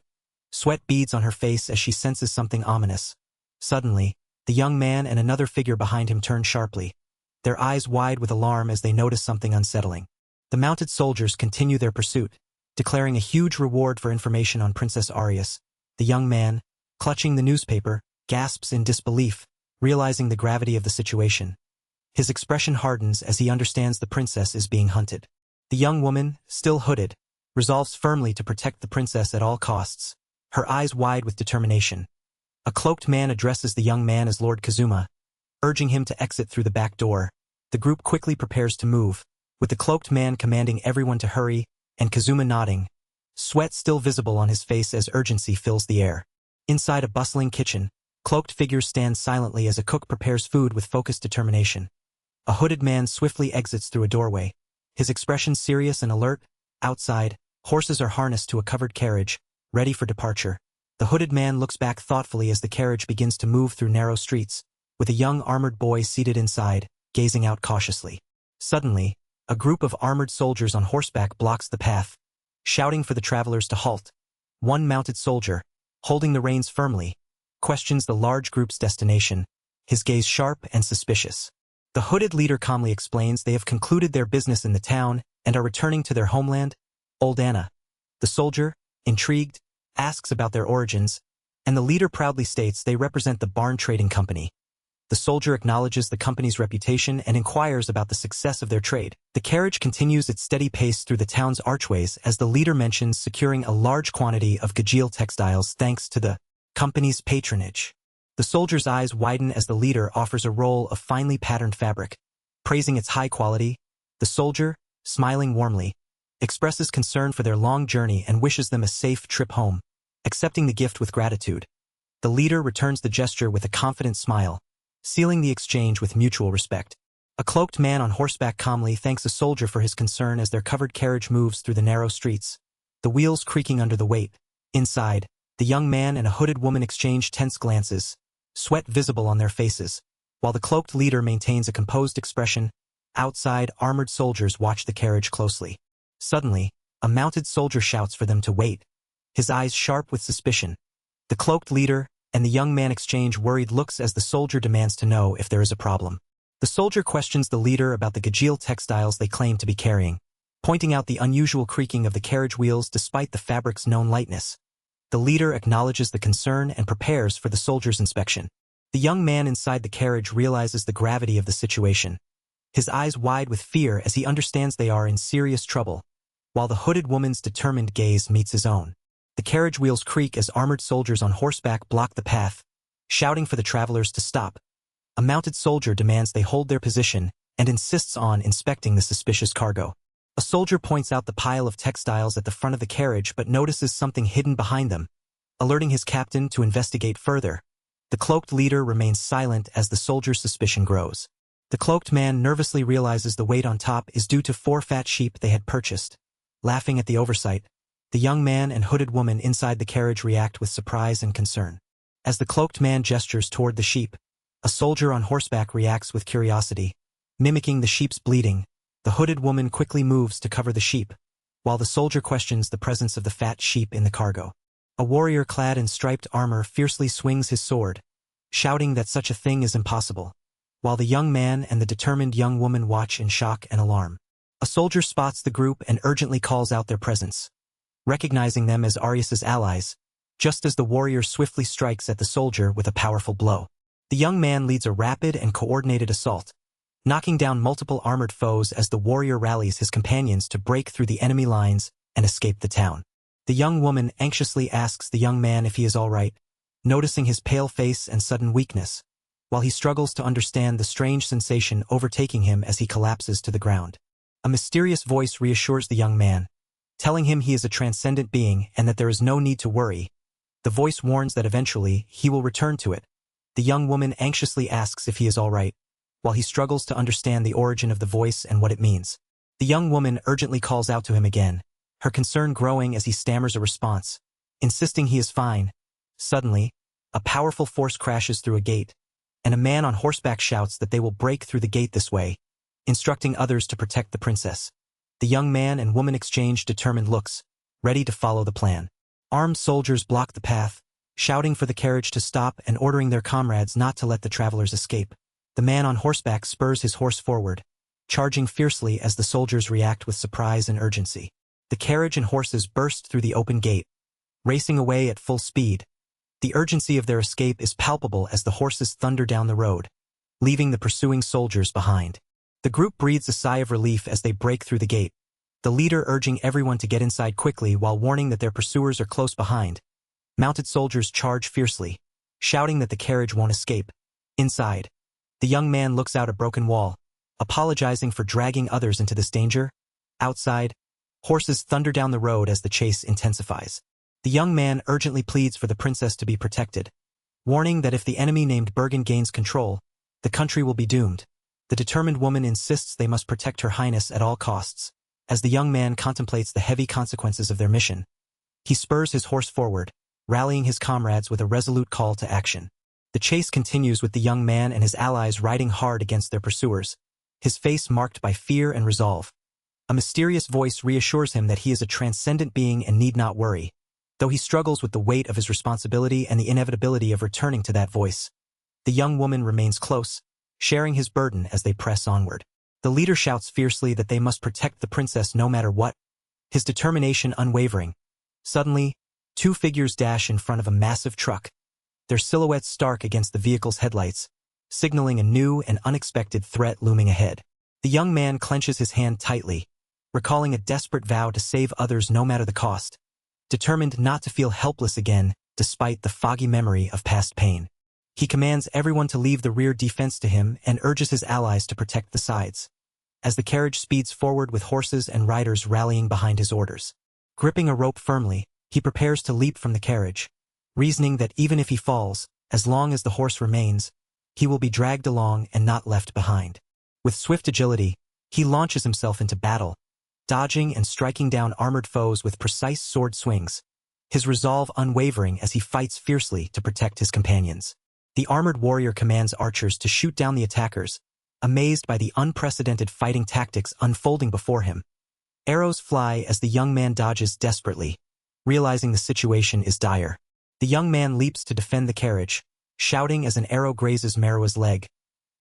Sweat beads on her face as she senses something ominous. Suddenly, the young man and another figure behind him turn sharply, their eyes wide with alarm as they notice something unsettling. The mounted soldiers continue their pursuit, declaring a huge reward for information on Princess Arias. The young man, clutching the newspaper, gasps in disbelief, realizing the gravity of the situation. His expression hardens as he understands the princess is being hunted. The young woman, still hooded, resolves firmly to protect the princess at all costs, her eyes wide with determination. A cloaked man addresses the young man as Lord Kazuma, urging him to exit through the back door. The group quickly prepares to move, with the cloaked man commanding everyone to hurry, and Kazuma nodding, sweat still visible on his face as urgency fills the air. Inside a bustling kitchen, cloaked figures stand silently as a cook prepares food with focused determination. A hooded man swiftly exits through a doorway, his expression serious and alert. Outside, horses are harnessed to a covered carriage, ready for departure. The hooded man looks back thoughtfully as the carriage begins to move through narrow streets, with a young armored boy seated inside, gazing out cautiously. Suddenly, A group of armored soldiers on horseback blocks the path, shouting for the travelers to halt. One mounted soldier, holding the reins firmly, questions the large group's destination, his gaze sharp and suspicious. The hooded leader calmly explains they have concluded their business in the town and are returning to their homeland, Old Anna. The soldier, intrigued, asks about their origins, and the leader proudly states they represent the Barn Trading Company. The soldier acknowledges the company's reputation and inquires about the success of their trade. The carriage continues its steady pace through the town's archways as the leader mentions securing a large quantity of Gajeel textiles thanks to the company's patronage. The soldier's eyes widen as the leader offers a roll of finely patterned fabric. Praising its high quality, the soldier, smiling warmly, expresses concern for their long journey and wishes them a safe trip home. Accepting the gift with gratitude, the leader returns the gesture with a confident smile, sealing the exchange with mutual respect. A cloaked man on horseback calmly thanks a soldier for his concern as their covered carriage moves through the narrow streets, the wheels creaking under the weight. Inside, the young man and a hooded woman exchange tense glances, sweat visible on their faces, while the cloaked leader maintains a composed expression. Outside, armored soldiers watch the carriage closely. Suddenly, a mounted soldier shouts for them to wait, his eyes sharp with suspicion. The cloaked leader and the young man exchange worried looks as the soldier demands to know if there is a problem. The soldier questions the leader about the Gajeel textiles they claim to be carrying, pointing out the unusual creaking of the carriage wheels despite the fabric's known lightness. The leader acknowledges the concern and prepares for the soldier's inspection. The young man inside the carriage realizes the gravity of the situation, his eyes wide with fear as he understands they are in serious trouble, while the hooded woman's determined gaze meets his own. The carriage wheels creak as armored soldiers on horseback block the path, shouting for the travelers to stop. A mounted soldier demands they hold their position and insists on inspecting the suspicious cargo. A soldier points out the pile of textiles at the front of the carriage but notices something hidden behind them, alerting his captain to investigate further. The cloaked leader remains silent as the soldier's suspicion grows. The cloaked man nervously realizes the weight on top is due to 4 fat sheep they had purchased. Laughing at the oversight, the young man and hooded woman inside the carriage react with surprise and concern. As the cloaked man gestures toward the sheep, a soldier on horseback reacts with curiosity. Mimicking the sheep's bleating, the hooded woman quickly moves to cover the sheep, while the soldier questions the presence of the fat sheep in the cargo. A warrior clad in striped armor fiercely swings his sword, shouting that such a thing is impossible, while the young man and the determined young woman watch in shock and alarm. A soldier spots the group and urgently calls out their presence, recognizing them as Arius's allies, just as the warrior swiftly strikes at the soldier with a powerful blow. The young man leads a rapid and coordinated assault, knocking down multiple armored foes as the warrior rallies his companions to break through the enemy lines and escape the town. The young woman anxiously asks the young man if he is all right, noticing his pale face and sudden weakness, while he struggles to understand the strange sensation overtaking him as he collapses to the ground. A mysterious voice reassures the young man, telling him he is a transcendent being and that there is no need to worry. The voice warns that eventually he will return to it. The young woman anxiously asks if he is all right, while he struggles to understand the origin of the voice and what it means. The young woman urgently calls out to him again, her concern growing as he stammers a response, insisting he is fine. Suddenly, a powerful force crashes through a gate, and a man on horseback shouts that they will break through the gate this way, instructing others to protect the princess. The young man and woman exchange determined looks, ready to follow the plan. Armed soldiers block the path, shouting for the carriage to stop and ordering their comrades not to let the travelers escape. The man on horseback spurs his horse forward, charging fiercely as the soldiers react with surprise and urgency. The carriage and horses burst through the open gate, racing away at full speed. The urgency of their escape is palpable as the horses thunder down the road, leaving the pursuing soldiers behind. The group breathes a sigh of relief as they break through the gate, the leader urging everyone to get inside quickly while warning that their pursuers are close behind. Mounted soldiers charge fiercely, shouting that the carriage won't escape. Inside, the young man looks out a broken wall, apologizing for dragging others into this danger. Outside, horses thunder down the road as the chase intensifies. The young man urgently pleads for the princess to be protected, warning that if the enemy named Bergen gains control, the country will be doomed. The determined woman insists they must protect Her Highness at all costs. As the young man contemplates the heavy consequences of their mission, he spurs his horse forward, rallying his comrades with a resolute call to action. The chase continues with the young man and his allies riding hard against their pursuers, his face marked by fear and resolve. A mysterious voice reassures him that he is a transcendent being and need not worry, though he struggles with the weight of his responsibility and the inevitability of returning to that voice. The young woman remains close, sharing his burden as they press onward. The leader shouts fiercely that they must protect the princess no matter what, his determination unwavering. Suddenly, two figures dash in front of a massive truck, their silhouettes stark against the vehicle's headlights, signaling a new and unexpected threat looming ahead. The young man clenches his hand tightly, recalling a desperate vow to save others no matter the cost, determined not to feel helpless again despite the foggy memory of past pain. He commands everyone to leave the rear defense to him and urges his allies to protect the sides. As the carriage speeds forward with horses and riders rallying behind his orders. Gripping a rope firmly, he prepares to leap from the carriage, reasoning that even if he falls, as long as the horse remains, he will be dragged along and not left behind. With swift agility, he launches himself into battle, dodging and striking down armored foes with precise sword swings, his resolve unwavering as he fights fiercely to protect his companions. The armored warrior commands archers to shoot down the attackers, amazed by the unprecedented fighting tactics unfolding before him. Arrows fly as the young man dodges desperately, realizing the situation is dire. The young man leaps to defend the carriage, shouting as an arrow grazes Manhwa's leg.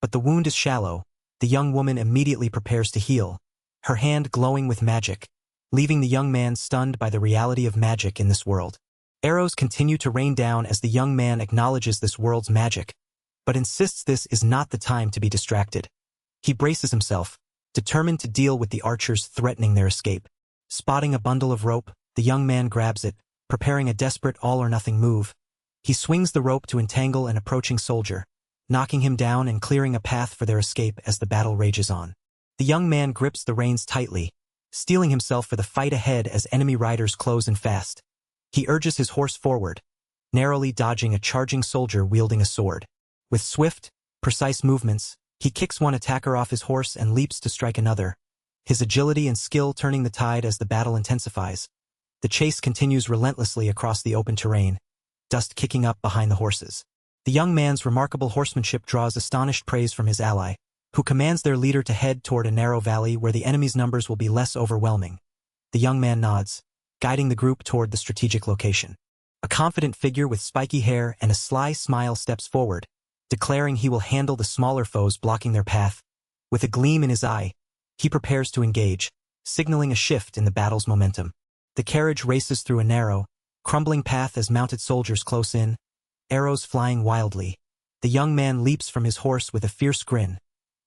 But the wound is shallow. The young woman immediately prepares to heal, her hand glowing with magic, leaving the young man stunned by the reality of magic in this world. Arrows continue to rain down as the young man acknowledges this world's magic, but insists this is not the time to be distracted. He braces himself, determined to deal with the archers threatening their escape. Spotting a bundle of rope, the young man grabs it, preparing a desperate all-or-nothing move. He swings the rope to entangle an approaching soldier, knocking him down and clearing a path for their escape as the battle rages on. The young man grips the reins tightly, steeling himself for the fight ahead as enemy riders close in fast. He urges his horse forward, narrowly dodging a charging soldier wielding a sword. With swift, precise movements, he kicks one attacker off his horse and leaps to strike another, his agility and skill turning the tide as the battle intensifies. The chase continues relentlessly across the open terrain, dust kicking up behind the horses. The young man's remarkable horsemanship draws astonished praise from his ally, who commands their leader to head toward a narrow valley where the enemy's numbers will be less overwhelming. The young man nods, guiding the group toward the strategic location. A confident figure with spiky hair and a sly smile steps forward, declaring he will handle the smaller foes blocking their path. With a gleam in his eye, he prepares to engage, signaling a shift in the battle's momentum. The carriage races through a narrow, crumbling path as mounted soldiers close in, arrows flying wildly. The young man leaps from his horse with a fierce grin,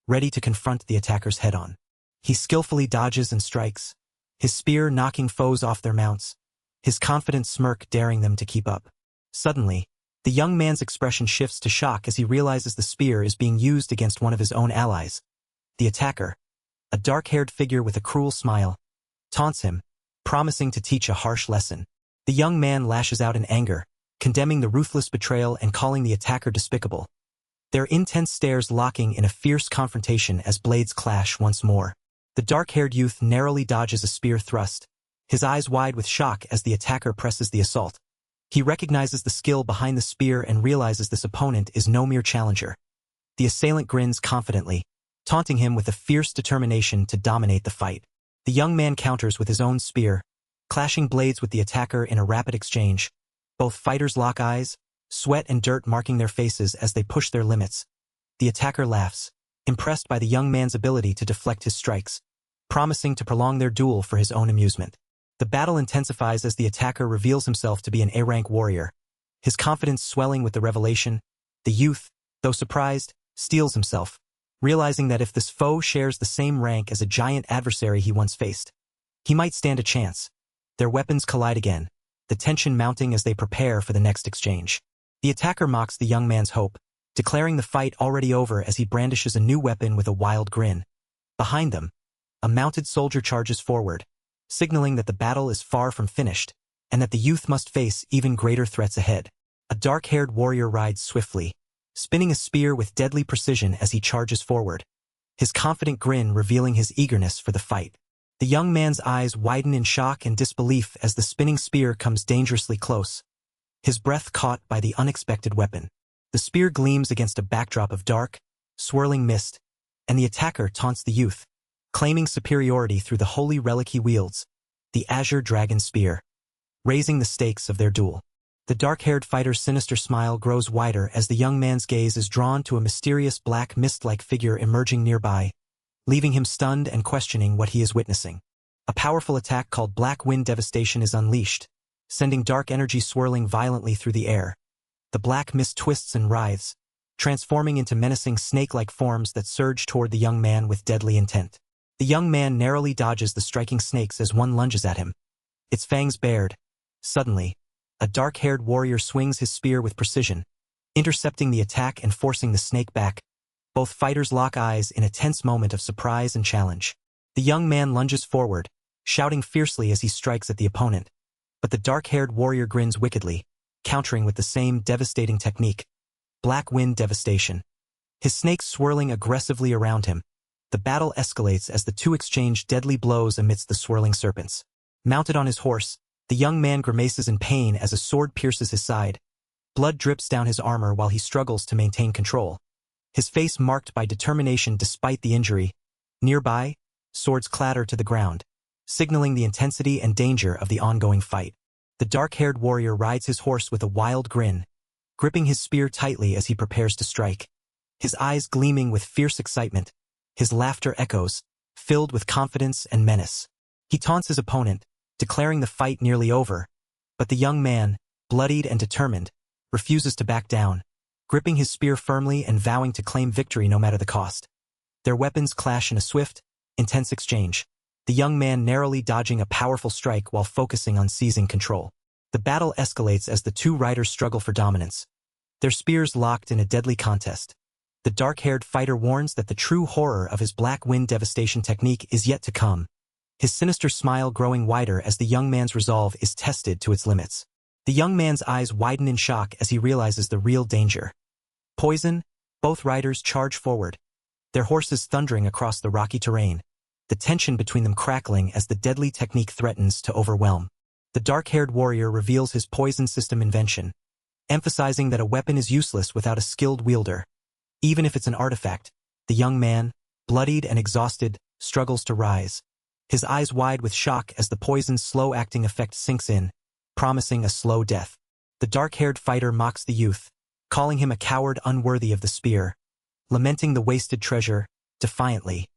ready to confront the attackers head-on. He skillfully dodges and strikes, his spear knocking foes off their mounts, his confident smirk daring them to keep up. Suddenly, the young man's expression shifts to shock as he realizes the spear is being used against one of his own allies. The attacker, a dark-haired figure with a cruel smile, taunts him, promising to teach a harsh lesson. The young man lashes out in anger, condemning the ruthless betrayal and calling the attacker despicable. Their intense stares locking in a fierce confrontation as blades clash once more. The dark-haired youth narrowly dodges a spear thrust, his eyes wide with shock as the attacker presses the assault. He recognizes the skill behind the spear and realizes this opponent is no mere challenger. The assailant grins confidently, taunting him with a fierce determination to dominate the fight. The young man counters with his own spear, clashing blades with the attacker in a rapid exchange. Both fighters lock eyes, sweat and dirt marking their faces as they push their limits. The attacker laughs, impressed by the young man's ability to deflect his strikes, promising to prolong their duel for his own amusement. The battle intensifies as the attacker reveals himself to be an A-rank warrior. His confidence swelling with the revelation, the youth, though surprised, steels himself, realizing that if this foe shares the same rank as a giant adversary he once faced, he might stand a chance. Their weapons collide again, the tension mounting as they prepare for the next exchange. The attacker mocks the young man's hope, declaring the fight already over as he brandishes a new weapon with a wild grin. Behind them, a mounted soldier charges forward, signaling that the battle is far from finished, and that the youth must face even greater threats ahead. A dark-haired warrior rides swiftly, spinning a spear with deadly precision as he charges forward, his confident grin revealing his eagerness for the fight. The young man's eyes widen in shock and disbelief as the spinning spear comes dangerously close, his breath caught by the unexpected weapon. The spear gleams against a backdrop of dark, swirling mist, and the attacker taunts the youth, claiming superiority through the holy relic he wields, the Azure Dragon Spear, raising the stakes of their duel. The dark-haired fighter's sinister smile grows wider as the young man's gaze is drawn to a mysterious black mist-like figure emerging nearby, leaving him stunned and questioning what he is witnessing. A powerful attack called Black Wind Devastation is unleashed, sending dark energy swirling violently through the air. The black mist twists and writhes, transforming into menacing snake-like forms that surge toward the young man with deadly intent. The young man narrowly dodges the striking snakes as one lunges at him, its fangs bared. Suddenly, a dark-haired warrior swings his spear with precision, intercepting the attack and forcing the snake back. Both fighters lock eyes in a tense moment of surprise and challenge. The young man lunges forward, shouting fiercely as he strikes at the opponent, but the dark-haired warrior grins wickedly, countering with the same devastating technique, Black Wind Devastation. His snakes swirling aggressively around him, the battle escalates as the two exchange deadly blows amidst the swirling serpents. Mounted on his horse, the young man grimaces in pain as a sword pierces his side. Blood drips down his armor while he struggles to maintain control, his face marked by determination despite the injury. Nearby, swords clatter to the ground, signaling the intensity and danger of the ongoing fight. The dark-haired warrior rides his horse with a wild grin, gripping his spear tightly as he prepares to strike. His eyes gleaming with fierce excitement, his laughter echoes, filled with confidence and menace. He taunts his opponent, declaring the fight nearly over, but the young man, bloodied and determined, refuses to back down, gripping his spear firmly and vowing to claim victory no matter the cost. Their weapons clash in a swift, intense exchange, the young man narrowly dodging a powerful strike while focusing on seizing control. The battle escalates as the two riders struggle for dominance, their spears locked in a deadly contest. The dark-haired fighter warns that the true horror of his Black Wind Devastation technique is yet to come, his sinister smile growing wider as the young man's resolve is tested to its limits. The young man's eyes widen in shock as he realizes the real danger. Poison, both riders charge forward, their horses thundering across the rocky terrain, the tension between them crackling as the deadly technique threatens to overwhelm. The dark-haired warrior reveals his poison system invention, emphasizing that a weapon is useless without a skilled wielder. Even if it's an artifact, the young man, bloodied and exhausted, struggles to rise, his eyes wide with shock as the poison's slow-acting effect sinks in, promising a slow death. The dark-haired fighter mocks the youth, calling him a coward unworthy of the spear, lamenting the wasted treasure, defiantly.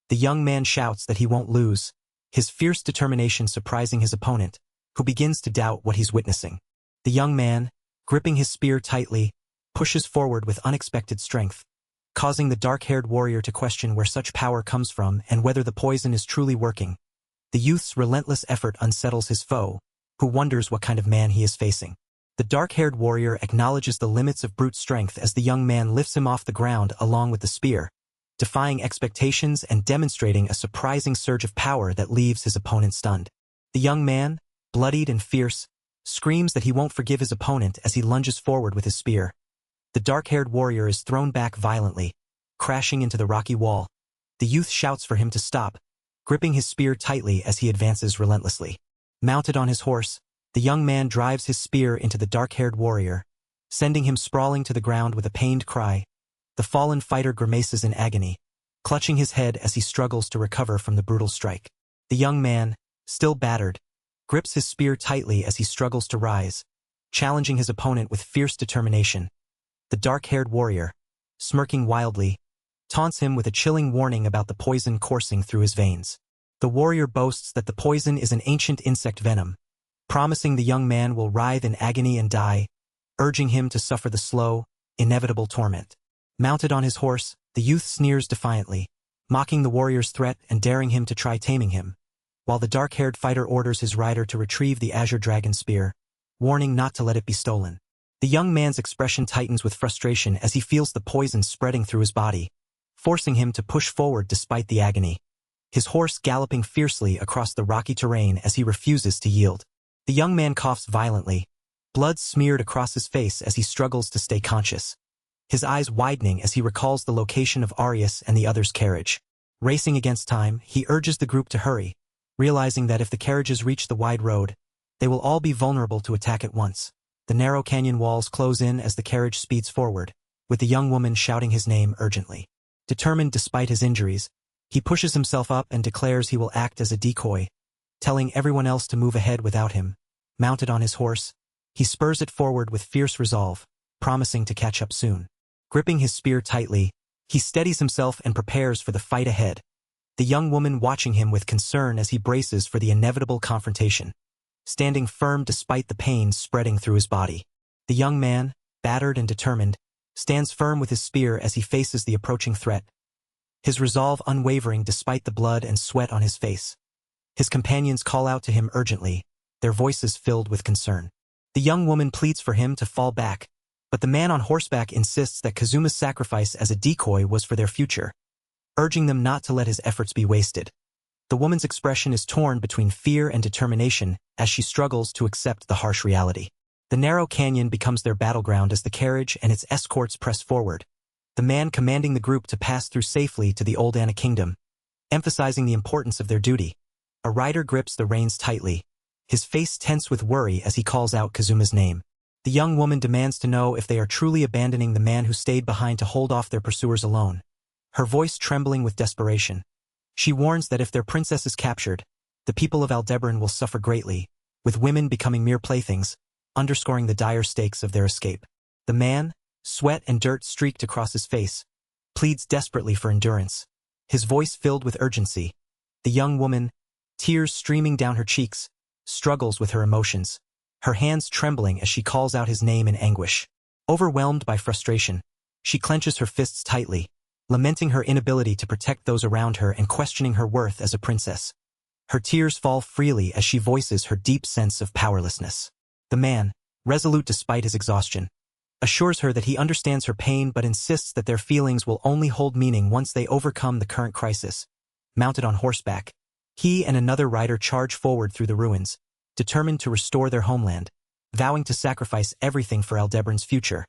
The young man shouts that he won't lose, his fierce determination surprising his opponent, who begins to doubt what he's witnessing. The young man, gripping his spear tightly, pushes forward with unexpected strength, causing the dark-haired warrior to question where such power comes from and whether the poison is truly working. The youth's relentless effort unsettles his foe, who wonders what kind of man he is facing. The dark-haired warrior acknowledges the limits of brute strength as the young man lifts him off the ground along with the spear, defying expectations and demonstrating a surprising surge of power that leaves his opponent stunned. The young man, bloodied and fierce, screams that he won't forgive his opponent as he lunges forward with his spear. The dark-haired warrior is thrown back violently, crashing into the rocky wall. The youth shouts for him to stop, gripping his spear tightly as he advances relentlessly. Mounted on his horse, the young man drives his spear into the dark-haired warrior, sending him sprawling to the ground with a pained cry. The fallen fighter grimaces in agony, clutching his head as he struggles to recover from the brutal strike. The young man, still battered, grips his spear tightly as he struggles to rise, challenging his opponent with fierce determination. The dark-haired warrior, smirking wildly, taunts him with a chilling warning about the poison coursing through his veins. The warrior boasts that the poison is an ancient insect venom, promising the young man will writhe in agony and die, urging him to suffer the slow, inevitable torment. Mounted on his horse, the youth sneers defiantly, mocking the warrior's threat and daring him to try taming him, while the dark-haired fighter orders his rider to retrieve the Azure Dragon Spear, warning not to let it be stolen. The young man's expression tightens with frustration as he feels the poison spreading through his body, forcing him to push forward despite the agony, his horse galloping fiercely across the rocky terrain as he refuses to yield. The young man coughs violently, blood smeared across his face as he struggles to stay conscious, his eyes widening as he recalls the location of Arius and the other's carriage. Racing against time, he urges the group to hurry, realizing that if the carriages reach the wide road, they will all be vulnerable to attack at once. The narrow canyon walls close in as the carriage speeds forward, with the young woman shouting his name urgently. Determined despite his injuries, He pushes himself up and declares he will act as a decoy, telling everyone else to move ahead without him. Mounted on his horse, he spurs it forward with fierce resolve, promising to catch up soon. Gripping his spear tightly, he steadies himself and prepares for the fight ahead, the young woman watching him with concern as he braces for the inevitable confrontation, standing firm despite the pain spreading through his body. The young man, battered and determined, stands firm with his spear as he faces the approaching threat, his resolve unwavering despite the blood and sweat on his face. His companions call out to him urgently, their voices filled with concern. The young woman pleads for him to fall back, but the man on horseback insists that Kazuma's sacrifice as a decoy was for their future, urging them not to let his efforts be wasted. The woman's expression is torn between fear and determination as she struggles to accept the harsh reality. The narrow canyon becomes their battleground as the carriage and its escorts press forward, the man commanding the group to pass through safely to the old Ana kingdom, emphasizing the importance of their duty. A rider grips the reins tightly, his face tense with worry as he calls out Kazuma's name. The young woman demands to know if they are truly abandoning the man who stayed behind to hold off their pursuers alone, her voice trembling with desperation. She warns that if their princess is captured, the people of Aldebaran will suffer greatly, with women becoming mere playthings, underscoring the dire stakes of their escape. The man, sweat and dirt streaked across his face, pleads desperately for endurance, his voice filled with urgency. The young woman, tears streaming down her cheeks, struggles with her emotions, her hands trembling as she calls out his name in anguish. Overwhelmed by frustration, she clenches her fists tightly, lamenting her inability to protect those around her and questioning her worth as a princess. Her tears fall freely as she voices her deep sense of powerlessness. The man, resolute despite his exhaustion, assures her that he understands her pain but insists that their feelings will only hold meaning once they overcome the current crisis. Mounted on horseback, he and another rider charge forward through the ruins, determined to restore their homeland, vowing to sacrifice everything for Aldebaran's future.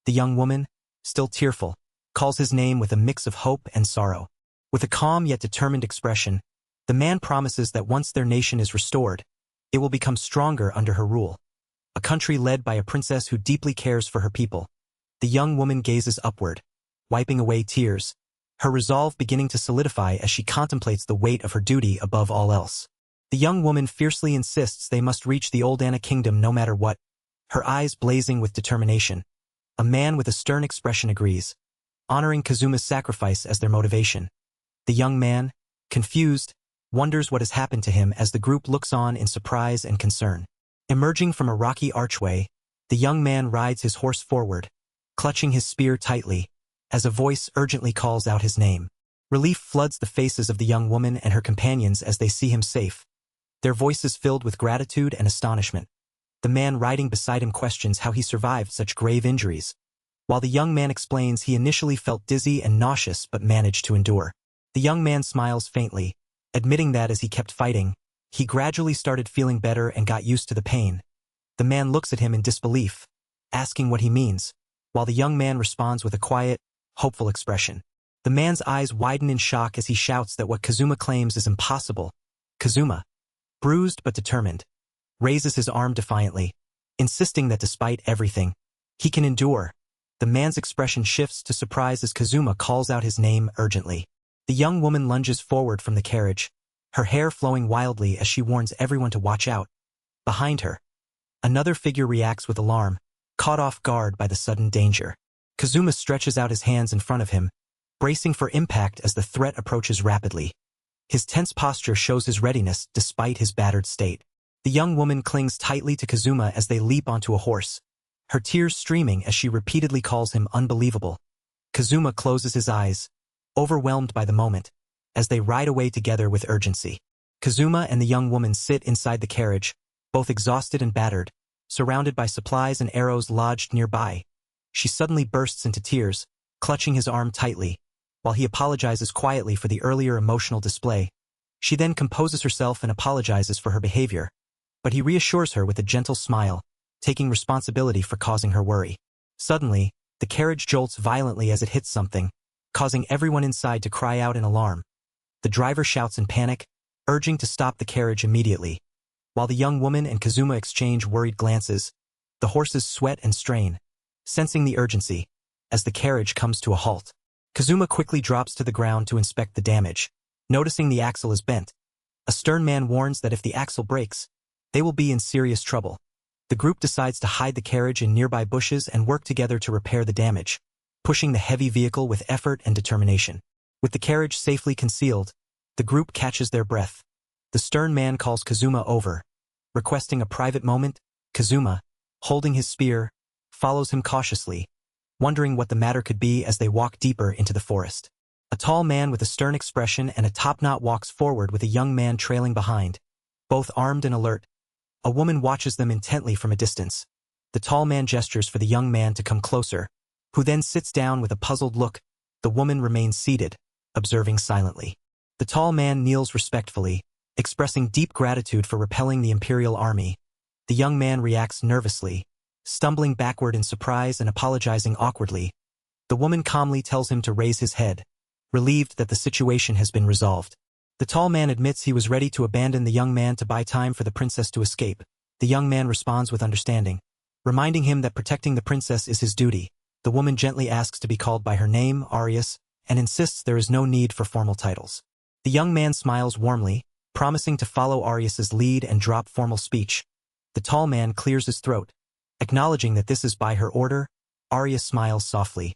The young woman, still tearful, calls his name with a mix of hope and sorrow. With a calm yet determined expression, the man promises that once their nation is restored, it will become stronger under her rule, a country led by a princess who deeply cares for her people. The young woman gazes upward, wiping away tears, her resolve beginning to solidify as she contemplates the weight of her duty above all else. The young woman fiercely insists they must reach the old Ana kingdom no matter what, her eyes blazing with determination. A man with a stern expression agrees, honoring Kazuma's sacrifice as their motivation. The young man, confused, wonders what has happened to him as the group looks on in surprise and concern. Emerging from a rocky archway, the young man rides his horse forward, clutching his spear tightly, as a voice urgently calls out his name. Relief floods the faces of the young woman and her companions as they see him safe, their voices filled with gratitude and astonishment. The man riding beside him questions how he survived such grave injuries, while the young man explains he initially felt dizzy and nauseous but managed to endure. The young man smiles faintly, admitting that as he kept fighting, he gradually started feeling better and got used to the pain. The man looks at him in disbelief, asking what he means, while the young man responds with a quiet, hopeful expression. The man's eyes widen in shock as he shouts that what Kazuma claims is impossible. Kazuma, bruised but determined, raises his arm defiantly, insisting that despite everything, he can endure. The man's expression shifts to surprise as Kazuma calls out his name urgently. The young woman lunges forward from the carriage, her hair flowing wildly as she warns everyone to watch out. Behind her, another figure reacts with alarm, caught off guard by the sudden danger. Kazuma stretches out his hands in front of him, bracing for impact as the threat approaches rapidly. His tense posture shows his readiness despite his battered state. The young woman clings tightly to Kazuma as they leap onto a horse, her tears streaming as she repeatedly calls him unbelievable. Kazuma closes his eyes, overwhelmed by the moment, as they ride away together with urgency. Kazuma and the young woman sit inside the carriage, both exhausted and battered, surrounded by supplies and arrows lodged nearby. She suddenly bursts into tears, clutching his arm tightly, while he apologizes quietly for the earlier emotional display. She then composes herself and apologizes for her behavior, but he reassures her with a gentle smile, taking responsibility for causing her worry. Suddenly, the carriage jolts violently as it hits something, causing everyone inside to cry out in alarm. The driver shouts in panic, urging to stop the carriage immediately. While the young woman and Kazuma exchange worried glances, the horses sweat and strain, sensing the urgency, as the carriage comes to a halt. Kazuma quickly drops to the ground to inspect the damage, Noticing the axle is bent, a stern man warns that if the axle breaks, they will be in serious trouble. The group decides to hide the carriage in nearby bushes and work together to repair the damage, pushing the heavy vehicle with effort and determination. With the carriage safely concealed, the group catches their breath. The stern man calls Kazuma over. Requesting a private moment, Kazuma, holding his spear, follows him cautiously, wondering what the matter could be as they walk deeper into the forest. A tall man with a stern expression and a topknot walks forward with a young man trailing behind, both armed and alert. A woman watches them intently from a distance. The tall man gestures for the young man to come closer, who then sits down with a puzzled look. The woman remains seated, observing silently. The tall man kneels respectfully, expressing deep gratitude for repelling the Imperial army. The young man reacts nervously, stumbling backward in surprise and apologizing awkwardly. The woman calmly tells him to raise his head, relieved that the situation has been resolved. The tall man admits he was ready to abandon the young man to buy time for the princess to escape. The young man responds with understanding, reminding him that protecting the princess is his duty. The woman gently asks to be called by her name, Arius, and insists there is no need for formal titles. The young man smiles warmly, promising to follow Arius's lead and drop formal speech. The tall man clears his throat, acknowledging that this is by her order. Arius smiles softly,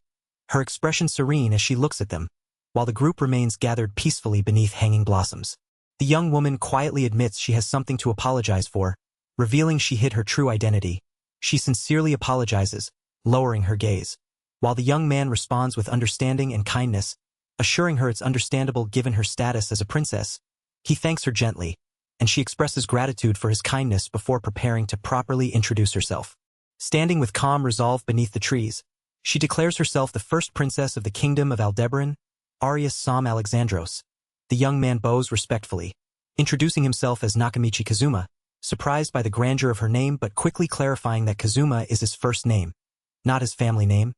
her expression serene as she looks at them, while the group remains gathered peacefully beneath hanging blossoms. The young woman quietly admits she has something to apologize for, revealing she hid her true identity. She sincerely apologizes, lowering her gaze, while the young man responds with understanding and kindness, assuring her it's understandable given her status as a princess. He thanks her gently, and she expresses gratitude for his kindness before preparing to properly introduce herself. Standing with calm resolve beneath the trees, she declares herself the first princess of the kingdom of Aldebaran, Arius Sam Alexandros. The young man bows respectfully, introducing himself as Nakamichi Kazuma, surprised by the grandeur of her name but quickly clarifying that Kazuma is his first name, not his family name.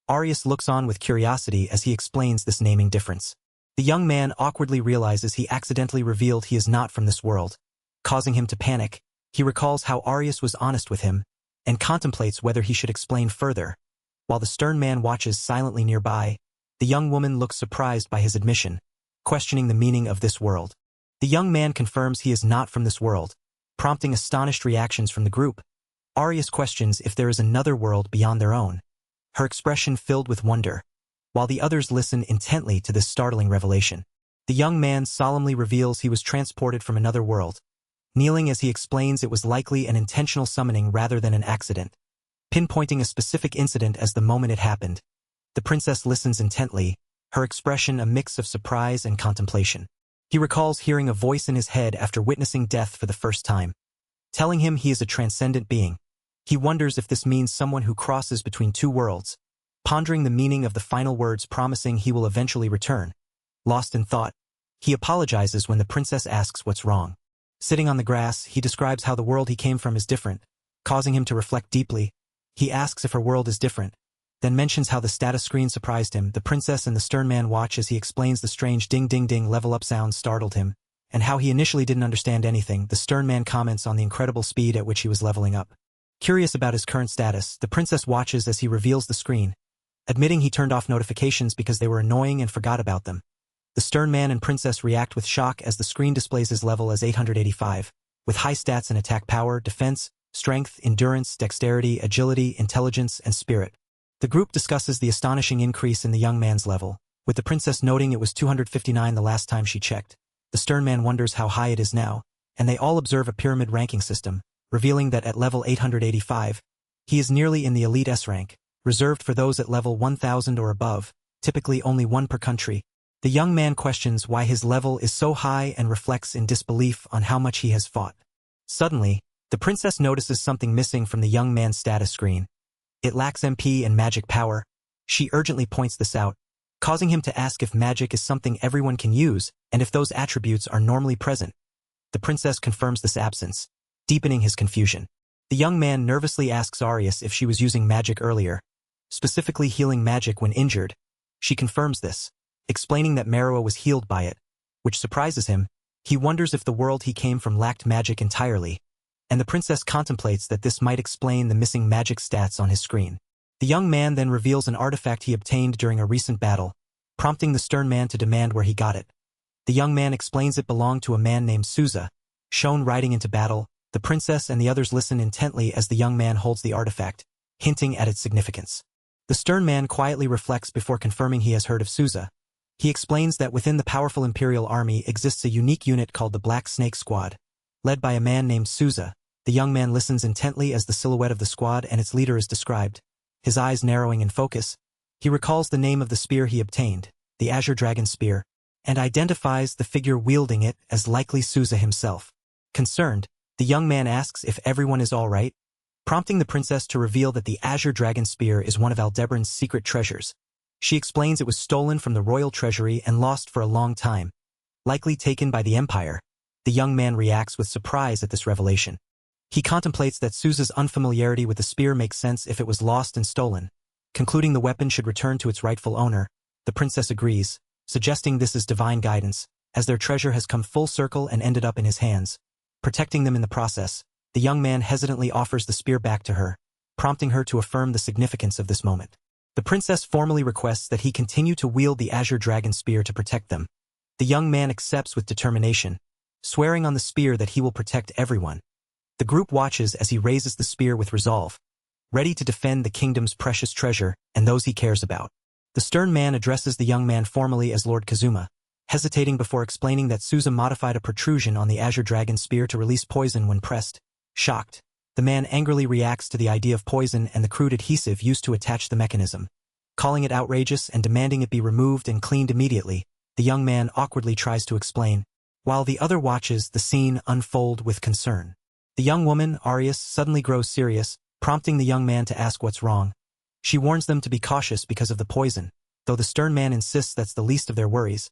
Arius looks on with curiosity as he explains this naming difference. The young man awkwardly realizes he accidentally revealed he is not from this world, causing him to panic. He recalls how Arius was honest with him, and contemplates whether he should explain further. While the stern man watches silently nearby, the young woman looks surprised by his admission, questioning the meaning of this world. The young man confirms he is not from this world, prompting astonished reactions from the group. Arius questions if there is another world beyond their own, her expression filled with wonder, while the others listen intently to this startling revelation. The young man solemnly reveals he was transported from another world, kneeling as he explains it was likely an intentional summoning rather than an accident, pinpointing a specific incident as the moment it happened. The princess listens intently, her expression a mix of surprise and contemplation. He recalls hearing a voice in his head after witnessing death for the first time, telling him he is a transcendent being. He wonders if this means someone who crosses between two worlds, pondering the meaning of the final words promising he will eventually return. Lost in thought, he apologizes when the princess asks what's wrong. Sitting on the grass, he describes how the world he came from is different, causing him to reflect deeply. He asks if her world is different, then mentions how the status screen surprised him. The princess and the stern man watch as he explains the strange ding-ding-ding level-up sound startled him, and how he initially didn't understand anything. The stern man comments on the incredible speed at which he was leveling up. Curious about his current status, the princess watches as he reveals the screen, admitting he turned off notifications because they were annoying and forgot about them. The stern man and princess react with shock as the screen displays his level as 885, with high stats in attack power, defense, strength, endurance, dexterity, agility, intelligence, and spirit. The group discusses the astonishing increase in the young man's level, with the princess noting it was 259 the last time she checked. The stern man wonders how high it is now, and they all observe a pyramid ranking system, revealing that at level 885, he is nearly in the elite S rank, reserved for those at level 1000 or above, typically only one per country. The young man questions why his level is so high and reflects in disbelief on how much he has fought. Suddenly, the princess notices something missing from the young man's status screen. It lacks MP and magic power. She urgently points this out, causing him to ask if magic is something everyone can use and if those attributes are normally present. The princess confirms this absence, deepening his confusion. The young man nervously asks Arius if she was using magic earlier, specifically healing magic when injured. She confirms this, explaining that Manhwa was healed by it, which surprises him. He wonders if the world he came from lacked magic entirely, and the princess contemplates that this might explain the missing magic stats on his screen. The young man then reveals an artifact he obtained during a recent battle, prompting the stern man to demand where he got it. The young man explains it belonged to a man named Souza, shown riding into battle. The princess and the others listen intently as the young man holds the artifact, hinting at its significance. The stern man quietly reflects before confirming he has heard of Souza. He explains that within the powerful imperial army exists a unique unit called the Black Snake Squad, led by a man named Souza. The young man listens intently as the silhouette of the squad and its leader is described, his eyes narrowing in focus. He recalls the name of the spear he obtained, the Azure Dragon Spear, and identifies the figure wielding it as likely Souza himself. Concerned, the young man asks if everyone is all right, prompting the princess to reveal that the Azure Dragon Spear is one of Aldebran's secret treasures. She explains it was stolen from the royal treasury and lost for a long time, likely taken by the Empire. The young man reacts with surprise at this revelation. He contemplates that Souza's unfamiliarity with the spear makes sense if it was lost and stolen. Concluding the weapon should return to its rightful owner, the princess agrees, suggesting this is divine guidance, as their treasure has come full circle and ended up in his hands. Protecting them in the process, the young man hesitantly offers the spear back to her, prompting her to affirm the significance of this moment. The princess formally requests that he continue to wield the Azure Dragon Spear to protect them. The young man accepts with determination, swearing on the spear that he will protect everyone. The group watches as he raises the spear with resolve, ready to defend the kingdom's precious treasure and those he cares about. The stern man addresses the young man formally as Lord Kazuma, hesitating before explaining that Souza modified a protrusion on the Azure Dragon Spear to release poison when pressed. Shocked, the man angrily reacts to the idea of poison and the crude adhesive used to attach the mechanism. Calling it outrageous and demanding it be removed and cleaned immediately, the young man awkwardly tries to explain, while the other watches the scene unfold with concern. The young woman, Arius, suddenly grows serious, prompting the young man to ask what's wrong. She warns them to be cautious because of the poison, though the stern man insists that's the least of their worries.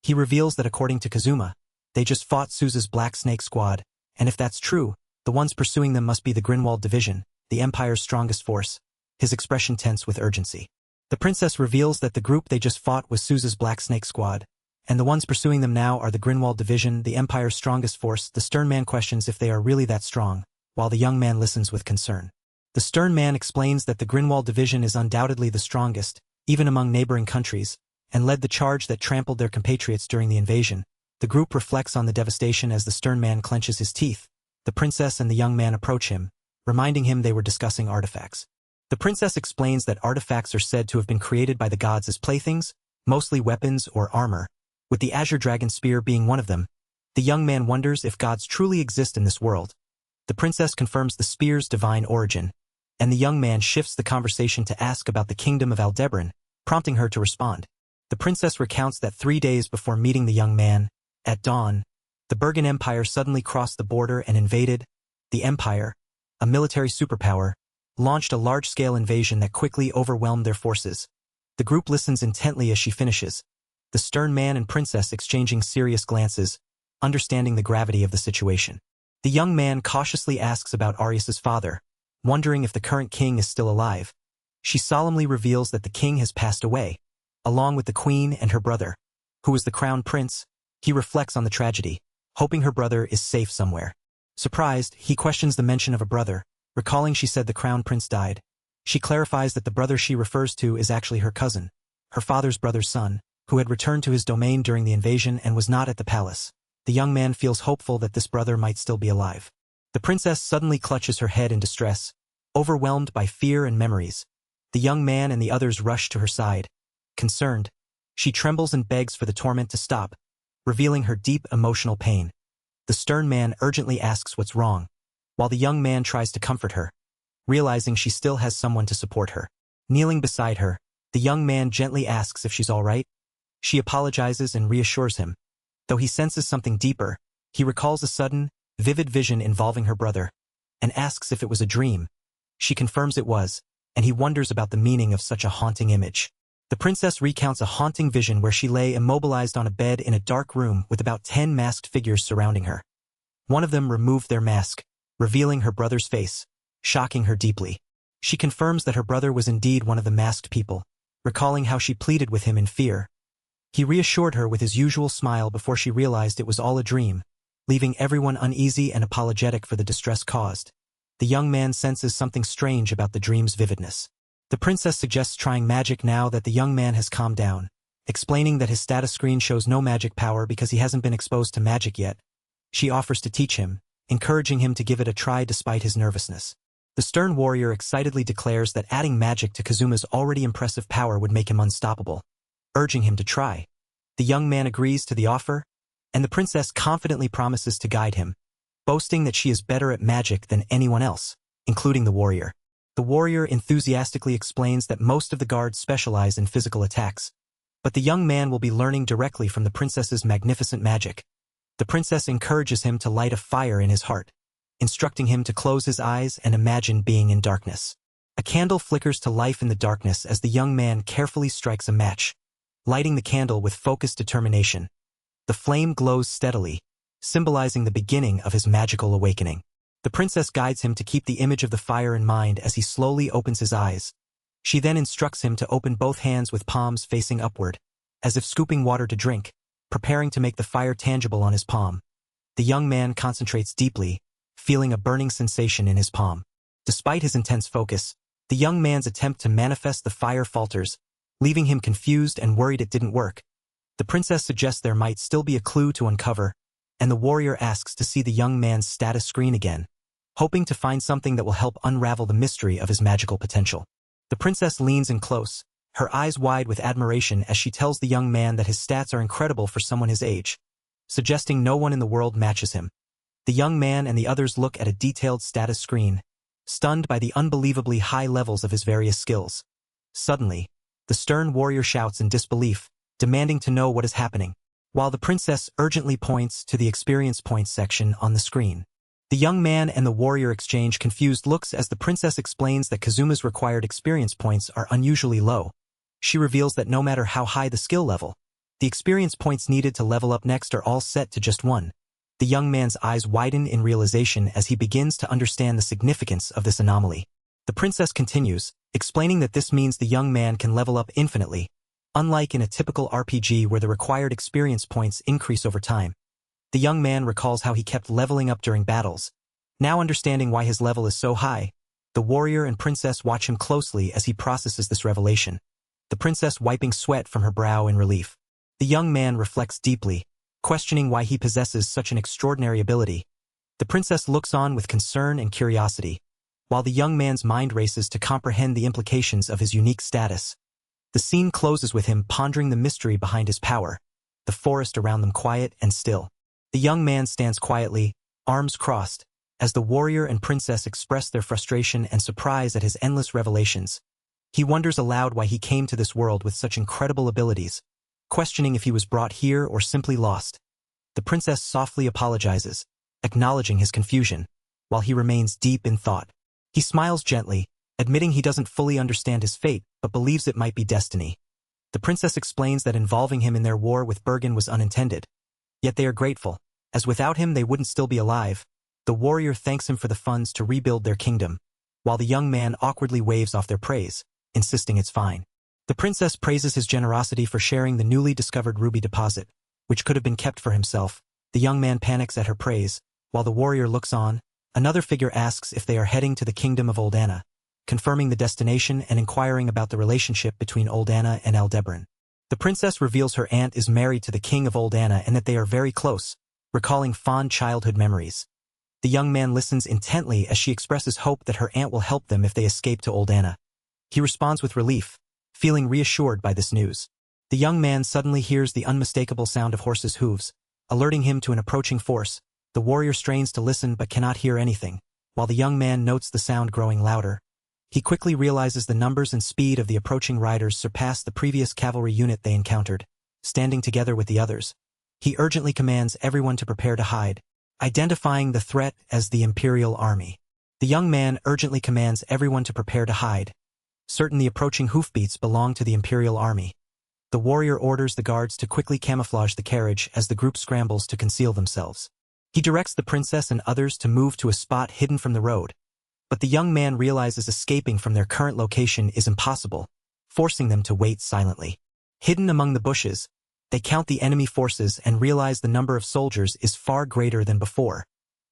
He reveals that according to Kazuma, they just fought Souza's Black Snake Squad, and if that's true, the ones pursuing them must be the Grinwald Division, the Empire's strongest force. His expression tense with urgency. The princess reveals that the group they just fought was Souza's Black Snake Squad, and the ones pursuing them now are the Grinwald Division, the Empire's strongest force. The stern man questions if they are really that strong, while the young man listens with concern. The stern man explains that the Grinwald Division is undoubtedly the strongest, even among neighboring countries, and led the charge that trampled their compatriots during the invasion. The group reflects on the devastation as the stern man clenches his teeth. The princess and the young man approach him, reminding him they were discussing artifacts. The princess explains that artifacts are said to have been created by the gods as playthings, mostly weapons or armor, with the Azure Dragon Spear being one of them. The young man wonders if gods truly exist in this world. The princess confirms the spear's divine origin, and the young man shifts the conversation to ask about the kingdom of Aldebran, prompting her to respond. The princess recounts that 3 days before meeting the young man, at dawn, the Bergen Empire suddenly crossed the border and invaded. The Empire, a military superpower, launched a large-scale invasion that quickly overwhelmed their forces. The group listens intently as she finishes, the stern man and princess exchanging serious glances, understanding the gravity of the situation. The young man cautiously asks about Arius's father, wondering if the current king is still alive. She solemnly reveals that the king has passed away, along with the queen and her brother, who is the crown prince. He reflects on the tragedy, hoping her brother is safe somewhere. Surprised, he questions the mention of a brother, recalling she said the crown prince died. She clarifies that the brother she refers to is actually her cousin, her father's brother's son, who had returned to his domain during the invasion and was not at the palace. The young man feels hopeful that this brother might still be alive. The princess suddenly clutches her head in distress, overwhelmed by fear and memories. The young man and the others rush to her side. Concerned, she trembles and begs for the torment to stop, revealing her deep emotional pain. The stern man urgently asks what's wrong, while the young man tries to comfort her, realizing she still has someone to support her. Kneeling beside her, the young man gently asks if she's all right. She apologizes and reassures him. Though he senses something deeper, he recalls a sudden, vivid vision involving her brother, and asks if it was a dream. She confirms it was, and he wonders about the meaning of such a haunting image. The princess recounts a haunting vision where she lay immobilized on a bed in a dark room with about 10 masked figures surrounding her. One of them removed their mask, revealing her brother's face, shocking her deeply. She confirms that her brother was indeed one of the masked people, recalling how she pleaded with him in fear. He reassured her with his usual smile before she realized it was all a dream, leaving everyone uneasy and apologetic for the distress caused. The young man senses something strange about the dream's vividness. The princess suggests trying magic now that the young man has calmed down, explaining that his status screen shows no magic power because he hasn't been exposed to magic yet. She offers to teach him, encouraging him to give it a try despite his nervousness. The stern warrior excitedly declares that adding magic to Kazuma's already impressive power would make him unstoppable, urging him to try. The young man agrees to the offer, and the princess confidently promises to guide him, boasting that she is better at magic than anyone else, including the warrior. The warrior enthusiastically explains that most of the guards specialize in physical attacks, but the young man will be learning directly from the princess's magnificent magic. The princess encourages him to light a fire in his heart, instructing him to close his eyes and imagine being in darkness. A candle flickers to life in the darkness as the young man carefully strikes a match, lighting the candle with focused determination. The flame glows steadily, symbolizing the beginning of his magical awakening. The princess guides him to keep the image of the fire in mind as he slowly opens his eyes. She then instructs him to open both hands with palms facing upward, as if scooping water to drink, preparing to make the fire tangible on his palm. The young man concentrates deeply, feeling a burning sensation in his palm. Despite his intense focus, the young man's attempt to manifest the fire falters, leaving him confused and worried it didn't work. The princess suggests there might still be a clue to uncover, and the warrior asks to see the young man's status screen again, hoping to find something that will help unravel the mystery of his magical potential. The princess leans in close, her eyes wide with admiration as she tells the young man that his stats are incredible for someone his age, suggesting no one in the world matches him. The young man and the others look at a detailed status screen, stunned by the unbelievably high levels of his various skills. Suddenly, the stern warrior shouts in disbelief, demanding to know what is happening, while the princess urgently points to the experience points section on the screen. The young man and the warrior exchange confused looks as the princess explains that Kazuma's required experience points are unusually low. She reveals that no matter how high the skill level, the experience points needed to level up next are all set to just 1. The young man's eyes widen in realization as he begins to understand the significance of this anomaly. The princess continues, explaining that this means the young man can level up infinitely, unlike in a typical RPG where the required experience points increase over time. The young man recalls how he kept leveling up during battles. Now understanding why his level is so high, the warrior and princess watch him closely as he processes this revelation, the princess wiping sweat from her brow in relief. The young man reflects deeply, questioning why he possesses such an extraordinary ability. The princess looks on with concern and curiosity, while the young man's mind races to comprehend the implications of his unique status. The scene closes with him pondering the mystery behind his power, the forest around them quiet and still. The young man stands quietly, arms crossed, as the warrior and princess express their frustration and surprise at his endless revelations. He wonders aloud why he came to this world with such incredible abilities, questioning if he was brought here or simply lost. The princess softly apologizes, acknowledging his confusion, while he remains deep in thought. He smiles gently, admitting he doesn't fully understand his fate but believes it might be destiny. The princess explains that involving him in their war with Bergen was unintended, yet they are grateful, as without him they wouldn't still be alive. The warrior thanks him for the funds to rebuild their kingdom, while the young man awkwardly waves off their praise, insisting it's fine. The princess praises his generosity for sharing the newly discovered ruby deposit, which could have been kept for himself. The young man panics at her praise, while the warrior looks on. Another figure asks if they are heading to the kingdom of Old Anna, confirming the destination and inquiring about the relationship between Old Anna and Aldebaran. The princess reveals her aunt is married to the king of Old Anna and that they are very close, recalling fond childhood memories. The young man listens intently as she expresses hope that her aunt will help them if they escape to Old Anna. He responds with relief, feeling reassured by this news. The young man suddenly hears the unmistakable sound of horses' hooves, alerting him to an approaching force. The warrior strains to listen but cannot hear anything, while the young man notes the sound growing louder. He quickly realizes the numbers and speed of the approaching riders surpass the previous cavalry unit they encountered. Standing together with the others, he urgently commands everyone to prepare to hide, identifying the threat as the Imperial Army. The young man urgently commands everyone to prepare to hide, certain the approaching hoofbeats belong to the Imperial Army. The warrior orders the guards to quickly camouflage the carriage as the group scrambles to conceal themselves. He directs the princess and others to move to a spot hidden from the road, but the young man realizes escaping from their current location is impossible, forcing them to wait silently. Hidden among the bushes, they count the enemy forces and realize the number of soldiers is far greater than before,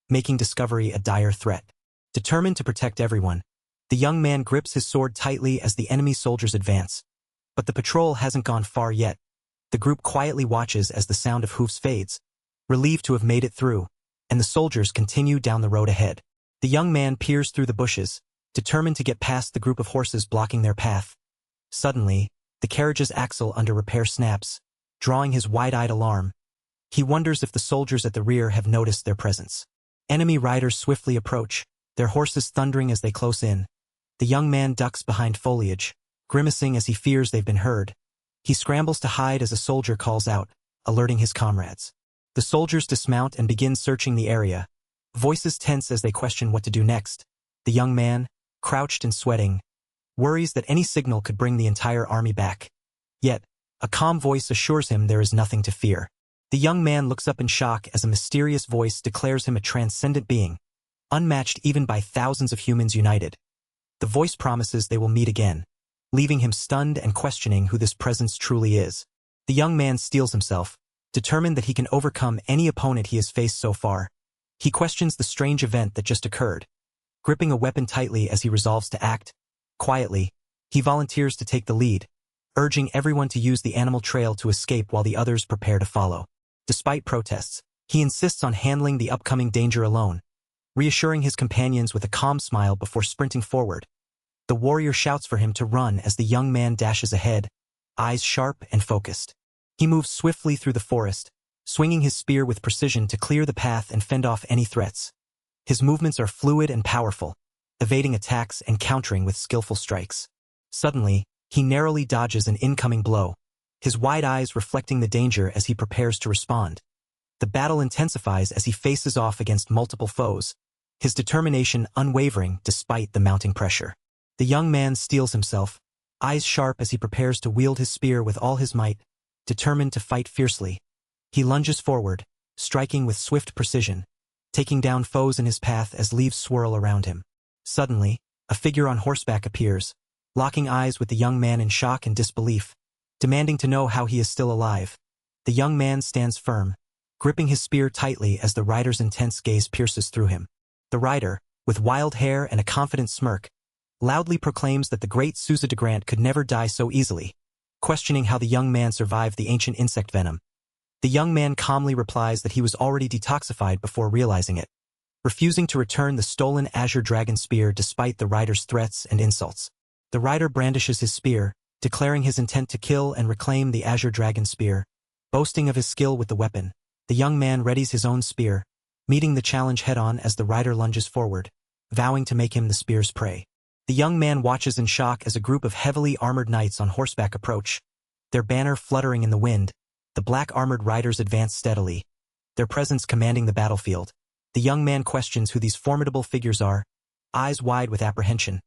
making discovery a dire threat. Determined to protect everyone, the young man grips his sword tightly as the enemy soldiers advance. But the patrol hasn't gone far yet. The group quietly watches as the sound of hoofs fades, relieved to have made it through, and the soldiers continue down the road ahead. The young man peers through the bushes, determined to get past the group of horses blocking their path. Suddenly, the carriage's axle under repair snaps, drawing his wide-eyed alarm. He wonders if the soldiers at the rear have noticed their presence. Enemy riders swiftly approach, their horses thundering as they close in. The young man ducks behind foliage, grimacing as he fears they've been heard. He scrambles to hide as a soldier calls out, alerting his comrades. The soldiers dismount and begin searching the area, voices tense as they question what to do next. The young man, crouched and sweating, worries that any signal could bring the entire army back. Yet, a calm voice assures him there is nothing to fear. The young man looks up in shock as a mysterious voice declares him a transcendent being, unmatched even by thousands of humans united. The voice promises they will meet again, leaving him stunned and questioning who this presence truly is. The young man steels himself, determined that he can overcome any opponent he has faced so far. He questions the strange event that just occurred, gripping a weapon tightly as he resolves to act. Quietly, he volunteers to take the lead, urging everyone to use the animal trail to escape while the others prepare to follow. Despite protests, he insists on handling the upcoming danger alone, reassuring his companions with a calm smile before sprinting forward. The warrior shouts for him to run as the young man dashes ahead, eyes sharp and focused. He moves swiftly through the forest, swinging his spear with precision to clear the path and fend off any threats. His movements are fluid and powerful, evading attacks and countering with skillful strikes. Suddenly, he narrowly dodges an incoming blow, his wide eyes reflecting the danger as he prepares to respond. The battle intensifies as he faces off against multiple foes, his determination unwavering despite the mounting pressure. The young man steels himself, eyes sharp as he prepares to wield his spear with all his might, determined to fight fiercely. He lunges forward, striking with swift precision, taking down foes in his path as leaves swirl around him. Suddenly, a figure on horseback appears, locking eyes with the young man in shock and disbelief, demanding to know how he is still alive. The young man stands firm, gripping his spear tightly as the rider's intense gaze pierces through him. The rider, with wild hair and a confident smirk, loudly proclaims that the great Souza de Grant could never die so easily, questioning how the young man survived the ancient insect venom. The young man calmly replies that he was already detoxified before realizing it, refusing to return the stolen Azure Dragon spear despite the rider's threats and insults. The rider brandishes his spear, declaring his intent to kill and reclaim the Azure Dragon spear. Boasting of his skill with the weapon, the young man readies his own spear, meeting the challenge head-on as the rider lunges forward, vowing to make him the spear's prey. The young man watches in shock as a group of heavily armored knights on horseback approach, their banner fluttering in the wind. The black armored riders advance steadily, their presence commanding the battlefield. The young man questions who these formidable figures are, eyes wide with apprehension.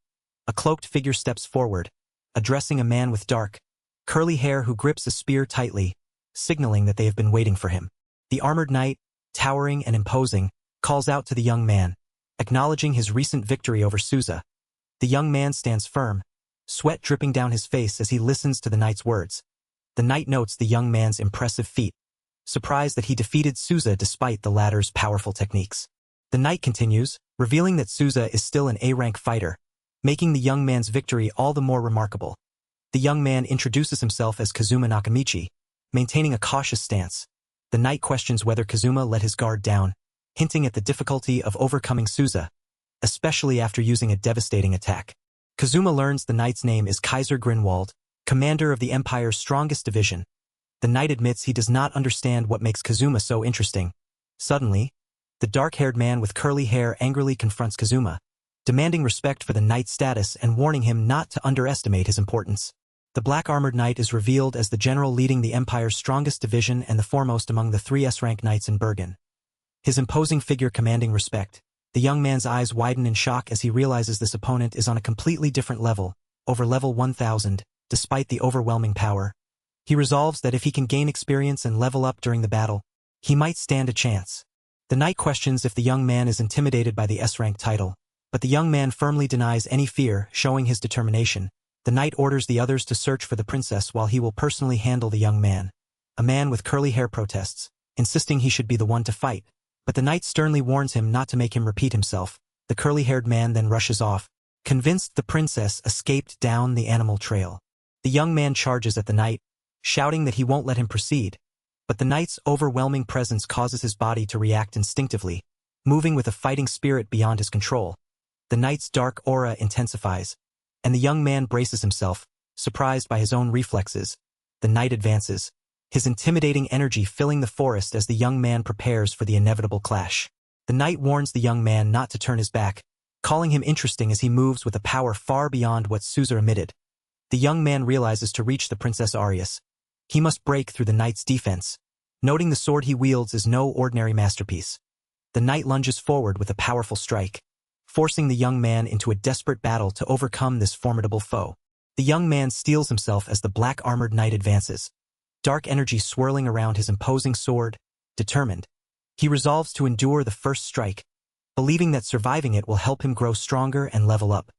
A cloaked figure steps forward, addressing a man with dark, curly hair who grips a spear tightly, signaling that they have been waiting for him. The armored knight, towering and imposing, calls out to the young man, acknowledging his recent victory over Souza. The young man stands firm, sweat dripping down his face as he listens to the knight's words. The knight notes the young man's impressive feat, surprised that he defeated Souza despite the latter's powerful techniques. The knight continues, revealing that Souza is still an A-rank fighter, making the young man's victory all the more remarkable. The young man introduces himself as Kazuma Nakamichi, maintaining a cautious stance. The knight questions whether Kazuma let his guard down, hinting at the difficulty of overcoming Souza, especially after using a devastating attack. Kazuma learns the knight's name is Kaiser Grinwald, commander of the Empire's strongest division. The knight admits he does not understand what makes Kazuma so interesting. Suddenly, the dark-haired man with curly hair angrily confronts Kazuma, demanding respect for the knight's status and warning him not to underestimate his importance. The black-armored knight is revealed as the general leading the Empire's strongest division and the foremost among the 3 S-rank knights in Bergen. His imposing figure commanding respect. The young man's eyes widen in shock as he realizes this opponent is on a completely different level, over level 1000, despite the overwhelming power. He resolves that if he can gain experience and level up during the battle, he might stand a chance. The knight questions if the young man is intimidated by the S-rank title, but the young man firmly denies any fear, showing his determination. The knight orders the others to search for the princess while he will personally handle the young man. A man with curly hair protests, insisting he should be the one to fight, but the knight sternly warns him not to make him repeat himself. The curly-haired man then rushes off, convinced the princess escaped down the animal trail. The young man charges at the knight, shouting that he won't let him proceed. But the knight's overwhelming presence causes his body to react instinctively, moving with a fighting spirit beyond his control. The knight's dark aura intensifies, and the young man braces himself, surprised by his own reflexes. The knight advances, his intimidating energy filling the forest as the young man prepares for the inevitable clash. The knight warns the young man not to turn his back, calling him interesting as he moves with a power far beyond what Caesar emitted. The young man realizes to reach the Princess Arius, he must break through the knight's defense, noting the sword he wields is no ordinary masterpiece. The knight lunges forward with a powerful strike, forcing the young man into a desperate battle to overcome this formidable foe. The young man steels himself as the black-armored knight advances, dark energy swirling around his imposing sword. Determined, he resolves to endure the first strike, believing that surviving it will help him grow stronger and level up.